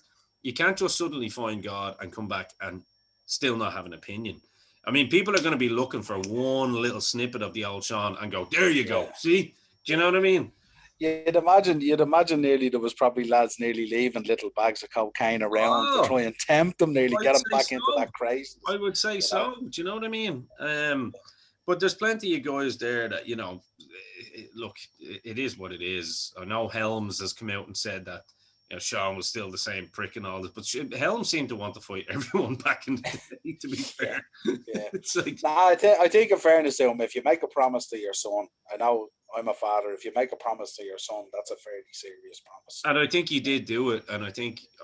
just suddenly find God and come back and still not have an opinion. I mean, people are going to be looking for one little snippet of the old Shawn and go, there you go. See, do you know what I mean? You'd imagine nearly there was probably lads nearly leaving little bags of cocaine around to try and tempt them, nearly get them back into that craze. I would say so. Do you know what I mean? But there's plenty of guys there that, look, it is what it is. I know Helms has come out and said that, Shawn was still the same prick and all this, but Helms seemed to want to fight everyone back in the day, to be fair. Yeah. It's like, I think in fairness to him, if you make a promise to your son, I know I'm a father, if you make a promise to your son, that's a fairly serious promise. And I think he did do it. And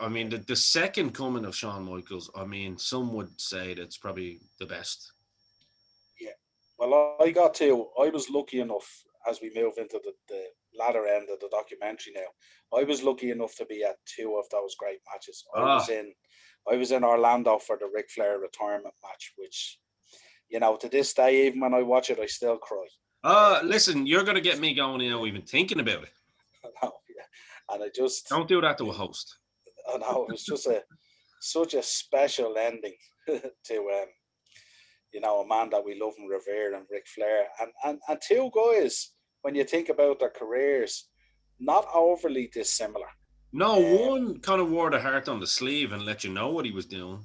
I mean, the second coming of Shawn Michaels, I mean, some would say that's probably the best. Yeah. Well, I was lucky enough, as we move into the latter end of the documentary now, I was lucky enough to be at two of those great matches. I was in Orlando for the Ric Flair retirement match, which, to this day, even when I watch it, I still cry. Listen, you're going to get me going now even thinking about it. I know, yeah. And I just... Don't do that to a host. I know, it was just such a special ending to, a man that we love and revere, and Ric Flair. And two guys when you think about their careers, not overly dissimilar. No, one kind of wore the heart on the sleeve and let you know what he was doing.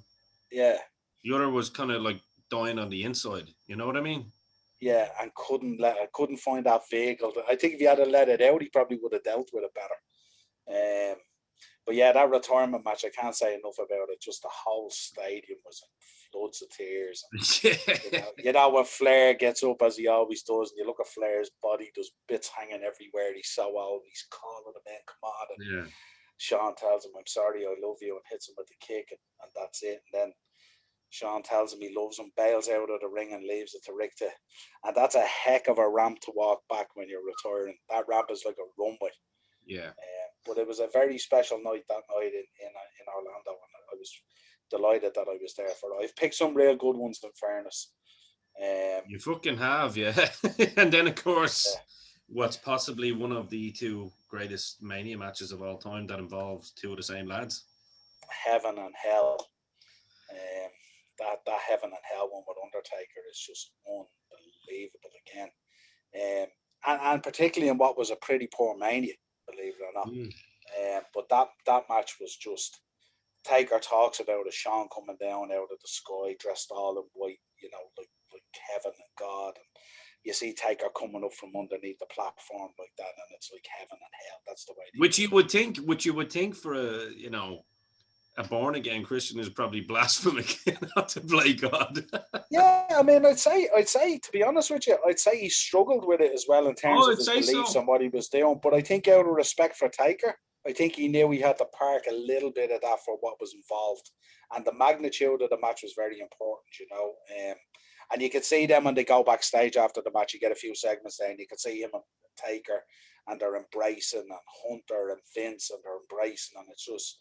Yeah. The other was kind of like dying on the inside. You know what I mean? Yeah, and couldn't find that vehicle. I think if he had let it out, he probably would have dealt with it better. But yeah, that retirement match, I can't say enough about it. Just the whole stadium was in floods of tears. You know, when Flair gets up, as he always does, and you look at Flair's body, there's bits hanging everywhere. He's so old. He's calling the man, come on. And Shawn tells him, I'm sorry, I love you, and hits him with the kick, and that's it. And then Shawn tells him he loves him, bails out of the ring and leaves it to Richter. And that's a heck of a ramp to walk back when you're retiring. That ramp is like a runway. Yeah. But it was a very special night that night in Orlando, and I was delighted that I was there for it. I've picked some real good ones, in fairness. You fucking have, yeah. And then, of course, what's possibly one of the two greatest Mania matches of all time that involves two of the same lads. Heaven and Hell. That Heaven and Hell one with Undertaker is just unbelievable again. And particularly in what was a pretty poor Mania, believe it or not. But that match was just, Taker talks about it, Shawn coming down out of the sky dressed all in white, you know, like heaven and God, and you see Taker coming up from underneath the platform like that, and it's like heaven and hell. That's the way. Which you would think for a born again Christian is probably blasphemic not to play God. Yeah, I mean, I'd say to be honest with you, I'd say he struggled with it as well in terms of his beliefs and what he was doing. But I think out of respect for Taker, I think he knew he had to park a little bit of that for what was involved, and the magnitude of the match was very important, you know. And you could see them when they go backstage after the match. You get a few segments there, and you could see him and Taker, and they're embracing, and Hunter and Vince, and they're embracing, and it was.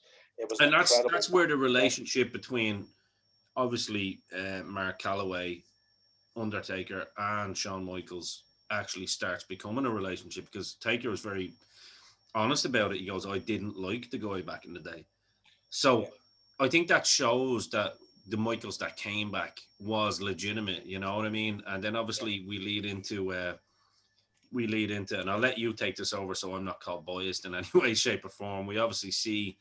And that's where the relationship between obviously Mark Calloway, Undertaker, and Shawn Michaels actually starts becoming a relationship, because Taker was very honest about it. He goes, I didn't like the guy back in the day. So I think that shows that the Michaels that came back was legitimate, you know what I mean? And then obviously we lead into, and I'll let you take this over so I'm not called biased in any way, shape or form. We obviously see,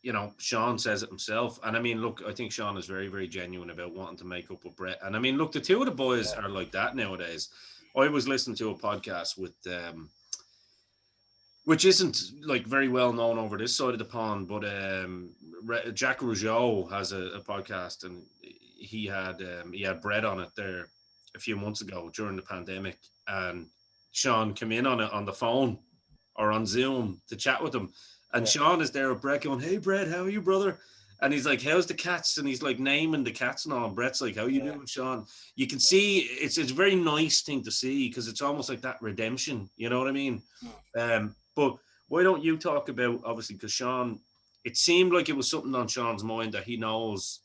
you know, Shawn says it himself. And I mean, look, I think Shawn is very, very genuine about wanting to make up with Bret. And I mean, look, the two of the boys are like that nowadays. I was listening to a podcast with, which isn't like very well known over this side of the pond, but Jack Rougeau has a podcast, and he had Bret on it there a few months ago during the pandemic, and Shawn came in on it on the phone or on Zoom to chat with him, and Shawn is there with Bret going, "Hey Bret, how are you, brother?" And he's like, "How's the cats?" And he's like naming the cats and all. And Bret's like, "How you doing, Shawn?" You can see it's a very nice thing to see, because it's almost like that redemption. You know what I mean? But why don't you talk about, obviously, because Shawn, it seemed like it was something on Shawn's mind that he knows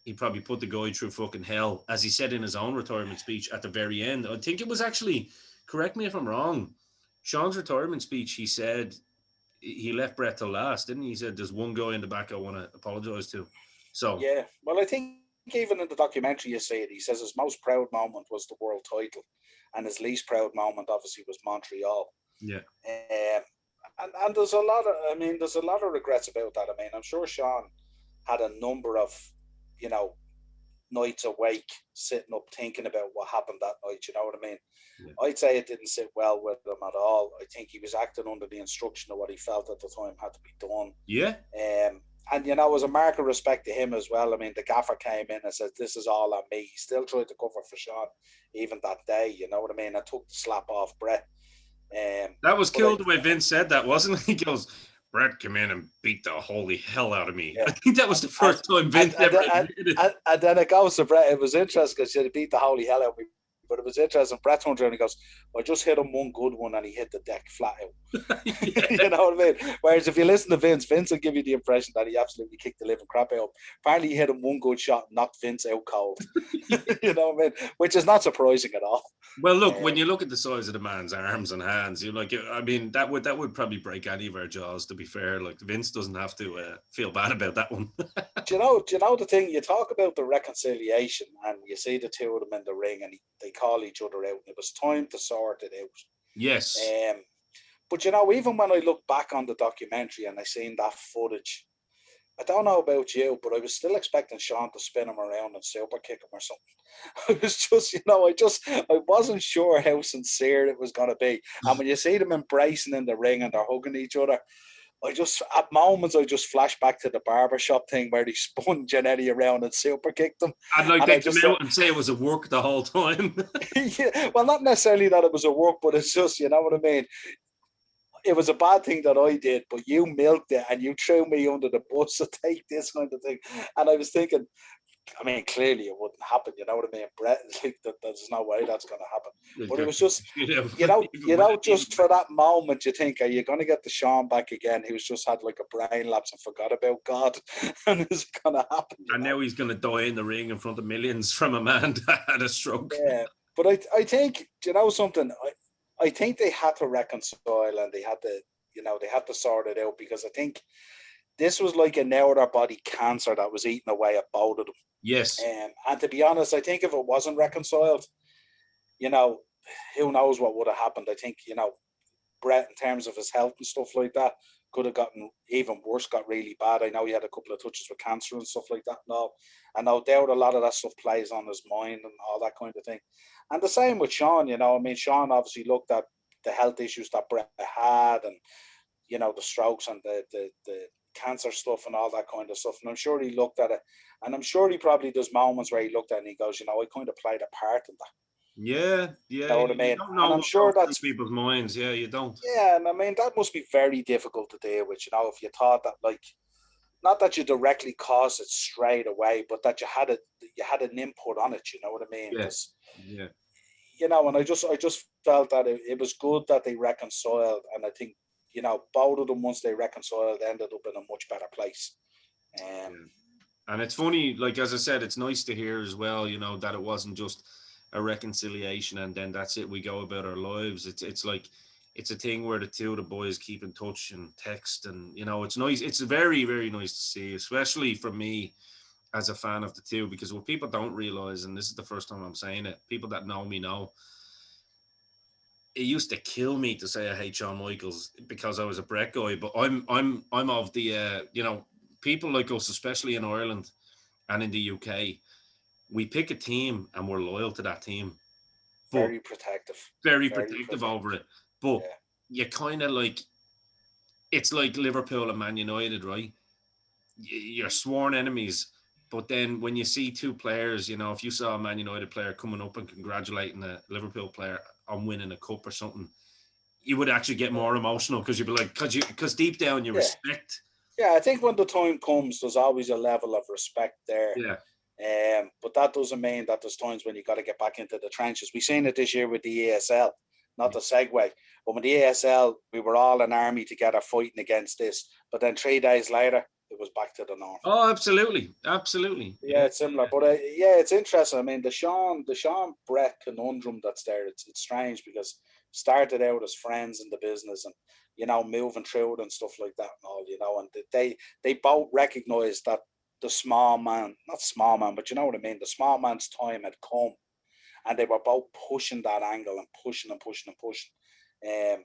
he probably put the guy through fucking hell, as he said in his own retirement speech at the very end. I think it was actually, correct me if I'm wrong, Shawn's retirement speech, he said he left Bret till last, didn't he? He said, there's one guy in the back I want to apologise to. So yeah, well, I think even in the documentary you see it, he says his most proud moment was the world title, and his least proud moment obviously was Montreal. Yeah. And there's a lot of regrets about that. I mean, I'm sure Shawn had a number of, you know, nights awake, sitting up thinking about what happened that night. You know what I mean? Yeah. I'd say it didn't sit well with him at all. I think he was acting under the instruction of what he felt at the time had to be done. Yeah. And, you know, as a mark of respect to him as well, I mean, the gaffer came in and said, this is all on me. He still tried to cover for Shawn even that day, you know what I mean? And took the slap off Bret. That was cool the way Vince said that, wasn't it? He goes, Bret came in and beat the holy hell out of me. Yeah. I think that was the first time Vince ever admitted it. And then it goes to Bret. It was interesting because he beat the holy hell out of me. But it was interesting. Bret turned around and he goes, I just hit him one good one and he hit the deck flat out. You know what I mean? Whereas if you listen to Vince will give you the impression that he absolutely kicked the living crap out. Apparently he hit him one good shot and knocked Vince out cold. You know what I mean? Which is not surprising at all. Well, look, when you look at the size of the man's arms and hands, you're like, I mean, that would probably break any of our jaws, to be fair. Like, Vince doesn't have to feel bad about that one. Do you know the thing? You talk about the reconciliation and you see the two of them in the ring and they call each other out. It was time to sort it out. Yes. But, you know, even when I look back on the documentary and I seen that footage, I don't know about you, but I was still expecting Shawn to spin him around and super kick him or something. I was just, you know, I wasn't sure how sincere it was going to be. And when you see them embracing in the ring and they're hugging each other, at moments, I just flash back to the barbershop thing where he spun Jannetty around and super kicked him. I'd like to come out and say it was a work the whole time. Yeah, well, not necessarily that it was a work, but it's just, you know what I mean? It was a bad thing that I did, but you milked it and you threw me under the bus to take this kind of thing. And I was thinking, I mean, clearly it wouldn't happen. You know what I mean? Brett, like, there's no way that's going to happen. But it was just, you know, just for that moment, you think, are you going to get the Shawn back again? Who's just had like a brain lapse and forgot about God, and is it going to happen? And now he's going to die in the ring in front of millions from a man that had a stroke. Yeah, but I think, you know something, I think they had to reconcile and they had to, you know, they had to sort it out, because I think this was like an outer body cancer that was eating away at both of them. Yes. And to be honest, I think if it wasn't reconciled, you know, who knows what would have happened. I think, you know, Brett, in terms of his health and stuff like that, could have gotten even worse, got really bad. I know he had a couple of touches with cancer and stuff like that and all. And no doubt a lot of that stuff plays on his mind and all that kind of thing. And the same with Shawn, you know. I mean, Shawn obviously looked at the health issues that Brett had and, you know, the strokes and the cancer stuff and all that kind of stuff. And I'm sure he looked at it. And I'm sure he probably does moments where he looked at it and he goes, you know, I kind of played a part in that. Yeah. You know what I mean? You don't know, and I'm sure that's people's minds. Yeah, you don't. Yeah, and I mean, that must be very difficult to deal with, you know, if you thought that, like, not that you directly caused it straight away, but that you had an input on it, you know what I mean? Yes. Yeah. You know, and I just felt that it was good that they reconciled, and I think, you know, both of them, once they reconciled, ended up in a much better place. And it's funny, like, as I said, it's nice to hear as well, you know, that it wasn't just a reconciliation and then that's it, we go about our lives. It's like, it's a thing where the two of the boys keep in touch and text, and, you know, it's nice. It's very, very nice to see, especially for me as a fan of the two, because what people don't realize, and this is the first time I'm saying it, people that know me know, it used to kill me to say I hate Shawn Michaels because I was a Bret guy, but I'm of the you know, people like us, especially in Ireland and in the UK, we pick a team and we're loyal to that team. Very protective. Very protective over it. But you kind of like, it's like Liverpool and Man United, right? You're sworn enemies. But then when you see two players, you know, if you saw a Man United player coming up and congratulating a Liverpool player on winning a cup or something, you would actually get more emotional, because you'd be like, because deep down you respect. Yeah, I think when the time comes, there's always a level of respect there. Yeah. But that doesn't mean that there's times when you got to get back into the trenches. We've seen it this year with the ESL, not the segue. But with the ESL, we were all an army together fighting against this. But then 3 days later, it was back to the norm. Oh, absolutely. Absolutely. Yeah, it's similar. But yeah, it's interesting. I mean, the Shawn Brett conundrum that's there, it's strange, because started out as friends in the business and, you know, moving through it and stuff like that and all, you know, and they both recognized that the small man, not small man, but you know what I mean, the small man's time had come, and they were both pushing that angle and pushing and pushing and pushing.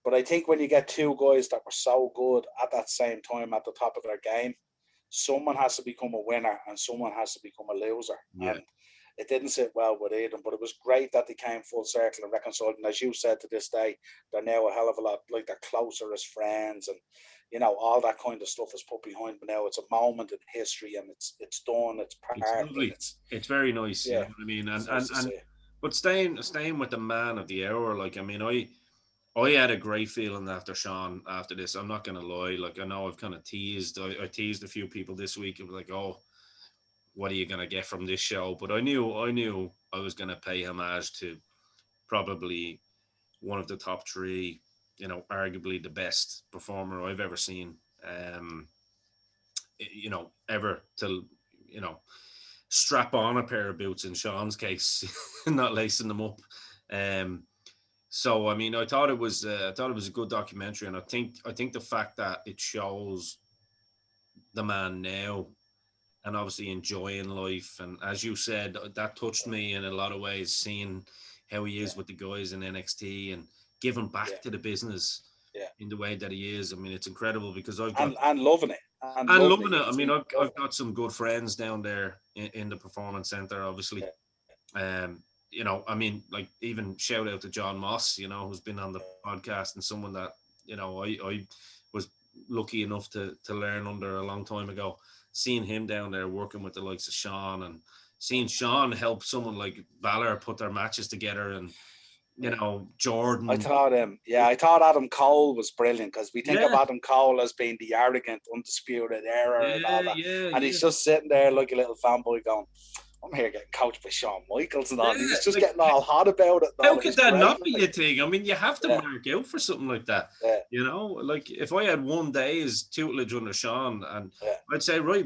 But I think when you get two guys that were so good at that same time at the top of their game, someone has to become a winner and someone has to become a loser. Yeah. And it didn't sit well with Eden, but it was great that they came full circle and reconciled. And as you said, to this day, they're now a hell of a lot, like, they're closer as friends, and, you know, all that kind of stuff is put behind. But now it's a moment in history, and it's done. It's part. It's very nice. Yeah, you know what I mean. And nice but staying with the man of the hour, like, I mean, I had a great feeling after Shawn after this. I'm not gonna lie. Like, I know I've kind of teased. I teased a few people this week. It was like, oh, what are you gonna get from this show? But I knew I was gonna pay homage to probably one of the top three. You know, arguably the best performer I've ever seen. You know, ever to, you know, strap on a pair of boots in Shawn's case, not lacing them up. So I mean, I thought it was a good documentary, and I think the fact that it shows the man now and obviously enjoying life. And as you said, that touched me in a lot of ways, seeing how he is with the guys in NXT and giving back to the business in the way that he is. I mean, it's incredible because I've got and loving it and loving it. I mean, I've got some good friends down there in the Performance Center, obviously. You know, I mean, like, even shout out to John Moss, you know, who's been on the podcast, and someone that, you know, I was lucky enough to learn under a long time ago. Seeing him down there working with the likes of Shawn, and seeing Shawn help someone like Balor put their matches together, and you know, Jordan. I thought Adam Cole was brilliant, because we think of Adam Cole as being the arrogant, undisputed era and all that. And he's just sitting there like a little fanboy going, I'm here getting coached by Shawn Michaels and all. He's just like, getting all hot about it. How could that not be a thing? I mean, you have to mark out for something like that. You know, like if I had one day's tutelage under Shawn, and I'd say, right,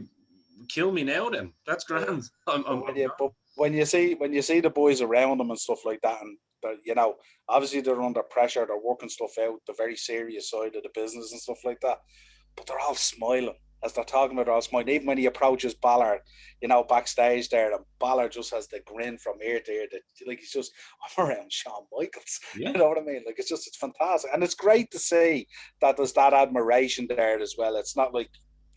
kill me now then. That's grand. But when you see the boys around them and stuff like that, and you know, obviously they're under pressure, they're working stuff out, the very serious side of the business and stuff like that, but they're all smiling as they're talking about, all smiling. Even when he approaches Balor, you know, backstage there, and Balor just has the grin from ear to ear, that like he's just, I'm around Shawn Michaels. You know what I mean? Like, it's fantastic, and it's great to see that there's that admiration there as well. It's not like,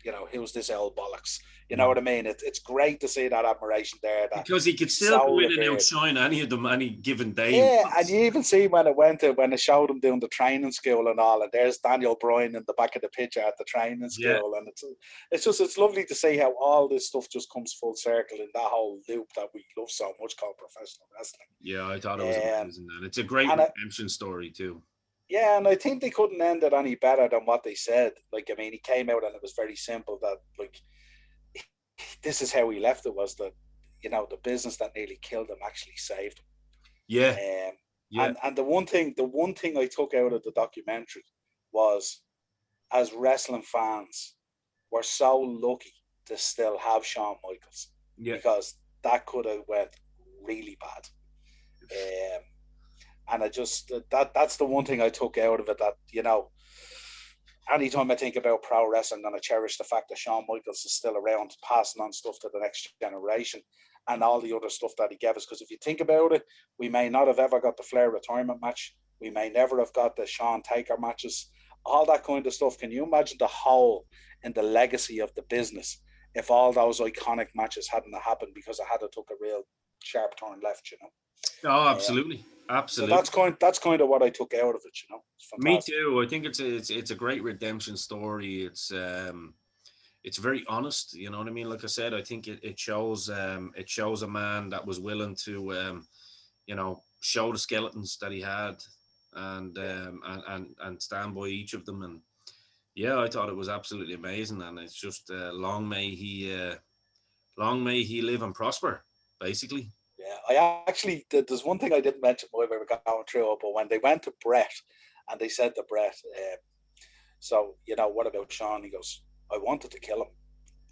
you know, who's this old bollocks? You know what I mean? It's great to see that admiration there. Because he could still go in and outshine any of them any given day. Yeah, and you even see when it showed him doing the training school and all, and there's Daniel Bryan in the back of the picture at the training school, and it's lovely to see how all this stuff just comes full circle in that whole loop that we love so much called professional wrestling. Yeah, I thought it was amazing, and it's a great redemption story too. Yeah, and I think they couldn't end it any better than what they said. Like, I mean, he came out and it was very simple that, like, this is how he left it, was that, you know, the business that nearly killed him actually saved him. Yeah. And the one thing I took out of the documentary was, as wrestling fans, we're so lucky to still have Shawn Michaels. Yeah. Because that could have went really bad. And I just, that's the one thing I took out of it, that, you know, anytime I think about pro wrestling, I'm going to cherish the fact that Shawn Michaels is still around, passing on stuff to the next generation and all the other stuff that he gave us. Because if you think about it, we may not have ever got the Flair retirement match. We may never have got the Shawn Taker matches, all that kind of stuff. Can you imagine the hole in the legacy of the business if all those iconic matches hadn't happened, because it had to took a real sharp turn left, you know? Oh, absolutely. Absolutely. So that's kind of what I took out of it, you know. Me too. I think it's a great redemption story. It's very honest, you know what I mean? Like I said, I think it shows a man that was willing to you know, show the skeletons that he had, and stand by each of them. And yeah, I thought it was absolutely amazing, and it's just long may he live and prosper, basically. Yeah, I actually, there's one thing I didn't mention while we were going through it, but when they went to Brett and they said to Brett, so, you know, what about Shawn? He goes, I wanted to kill him.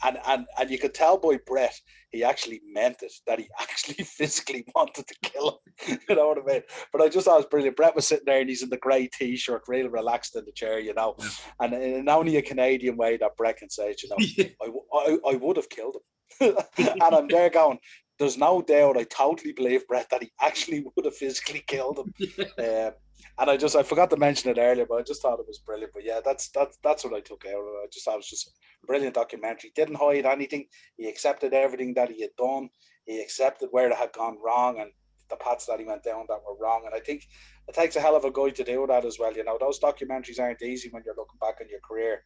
And you could tell by Brett, he actually meant it, that he actually physically wanted to kill him. You know what I mean? But I just thought it was brilliant. Brett was sitting there and he's in the grey T-shirt, real relaxed in the chair, you know. And in only a Canadian way that Brett can say it, you know, I would have killed him. And I'm there going, there's no doubt, I totally believe, Brett, that he actually would have physically killed him. And I forgot to mention it earlier, but I just thought it was brilliant. But yeah, that's what I took out of it. I just thought it was just a brilliant documentary. Didn't hide anything. He accepted everything that he had done. He accepted where it had gone wrong and the paths that he went down that were wrong. And I think it takes a hell of a guy to do that as well. You know, those documentaries aren't easy when you're looking back on your career.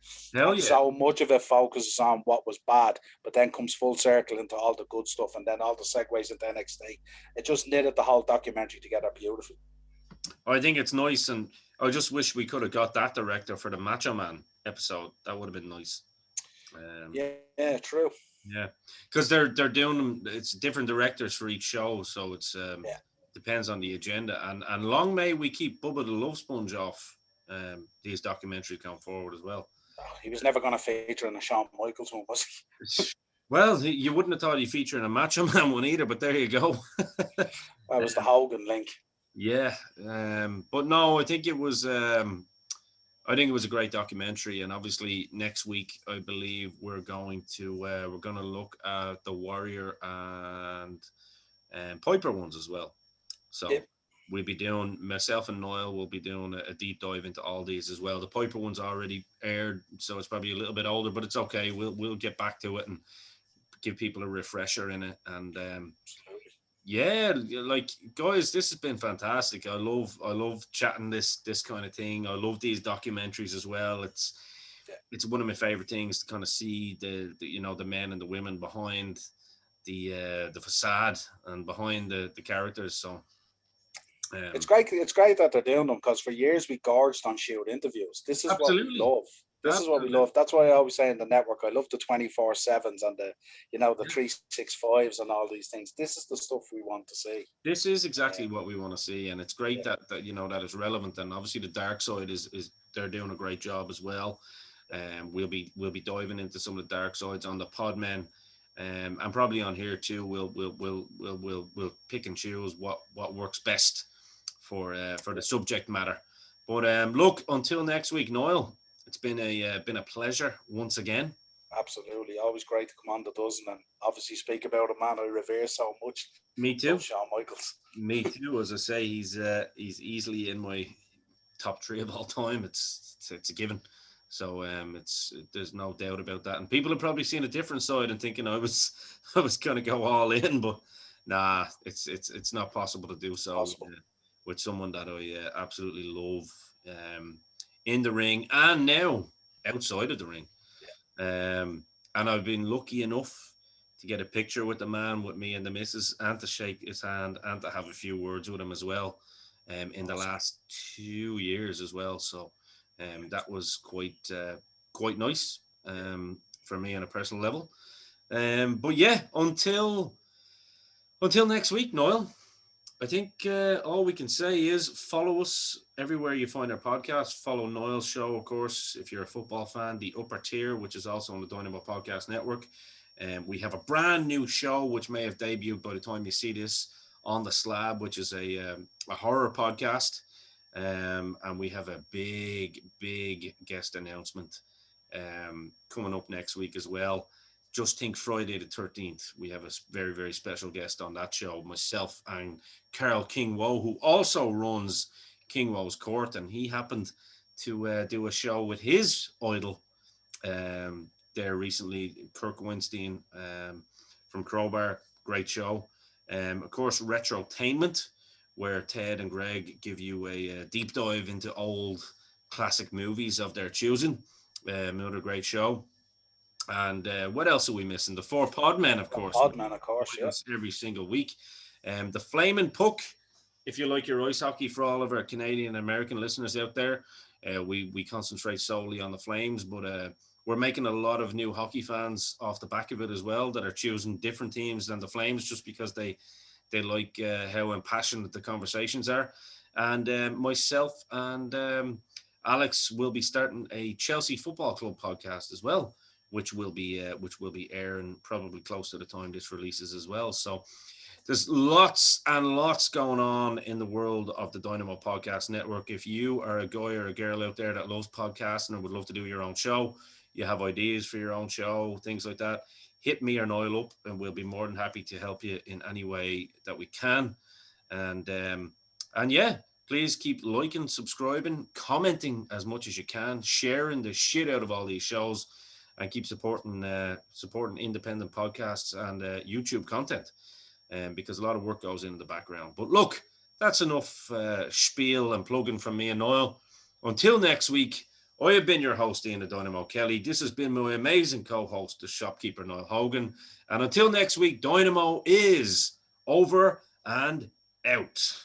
So much of it focuses on what was bad, but then comes full circle into all the good stuff, and then all the segues into NXT. It just knitted the whole documentary together beautifully. I think it's nice, and I just wish we could have got that director for the Macho Man episode. That would have been nice. Yeah, true. Yeah, because they're doing them. It's different directors for each show, so it's depends on the agenda. And long may we keep Bubba the Love Sponge off these documentaries going forward as well. Oh, he was never going to feature in a Shawn Michaels one, was he? Well, you wouldn't have thought he'd feature in a Macho Man one either, but there you go. That was the Hogan link. Yeah, but no, I think it was I think it was a great documentary, and obviously next week I believe we're going to look at the Warrior and Piper ones as well. Yeah, So we'll be doing, myself and Niall will be doing a deep dive into all these as well. The Piper one's already aired, so it's probably a little bit older, but it's okay. We'll get back to it and give people a refresher in it. And absolutely. yeah, like guys, this has been fantastic. I love chatting this kind of thing. I love these documentaries as well. Yeah. It's one of my favorite things to kind of see the men and the women behind the facade and behind the characters. So It's um, great. It's great that they're doing them because for years we gorged on shoot interviews. This is what we absolutely, love. This is what we absolutely. love. That's why I always say in the network, I love the 24/7s and the Yeah. 365s and all these things. This is the stuff we want to see. This is exactly Um, what we want to see, and it's great yeah, that is relevant. And obviously, the dark side is they're doing a great job as well. We'll be diving into some of the dark sides on the Podmen, and probably on here too. We'll pick and choose what works best for the yeah, subject matter. But look, until next week, Niall. It's been a pleasure once again. absolutely. Always great to come on the dozen and obviously speak about a man I revere so much. Me Love too. Shawn Michaels. Me too. As I say, he's easily in my top three of all time. It's a given. So it's there's no doubt about that. And people have probably seen a different side and thinking I was I was going to go all in, but nah, it's not possible to do so Possible. with someone that I absolutely love in the ring and now outside of the ring. Um, and I've been lucky enough to get a picture with the man, with me and the missus, and to shake his hand and to have a few words with him as well, in the Awesome. last 2 years as well. So, that was quite nice, for me on a personal level. But yeah, until next week, Noel. I think all we can say is follow us everywhere you find our podcast. Follow Niall's show, of course, if you're a football fan, the Upper Tier, which is also on the Dynamo Podcast Network. We have a brand new show, which may have debuted by the time you see this, on the Slab, which is a horror podcast. And we have a big guest announcement coming up next week as well. Just think Friday the 13th, we have a very special guest on that show, myself and Carl Kingwoe, who also runs Kingwoe's Court, and he happened to do a show with his idol there recently, Kirk Weinstein, from Crowbar. Great show. Of course, Retrotainment, where Ted and Greg give you a deep dive into old classic movies of their choosing. Another great show. And what else are we missing? The Four Podmen, of The course, which Podman, of course, join yeah. us every single week. The Flaming Puck, if you like your ice hockey, for all of our Canadian and American listeners out there, we concentrate solely on the Flames, but we're making a lot of new hockey fans off the back of it as well that are choosing different teams than the Flames just because they like how impassioned the conversations are. And myself and Alex will be starting a Chelsea Football Club podcast as well, which will be airing probably close to the time this releases as well. So there's lots and lots going on in the world of the Dynamo Podcast Network. If you are a guy or a girl out there that loves podcasting and would love to do your own show, you have ideas for your own show, things like that, hit me or Niall up, and we'll be more than happy to help you in any way that we can. And yeah, please keep liking, subscribing, commenting as much as you can, sharing the shit out of all these shows, and keep supporting independent podcasts and YouTube content, because a lot of work goes in the background. But look, that's enough spiel and plugging from me and Niall. Until next week, I have been your host, Ian the Dynamo Kelly. This has been my amazing co-host, the shopkeeper, Niall Hogan. And until next week, Dynamo is over and out.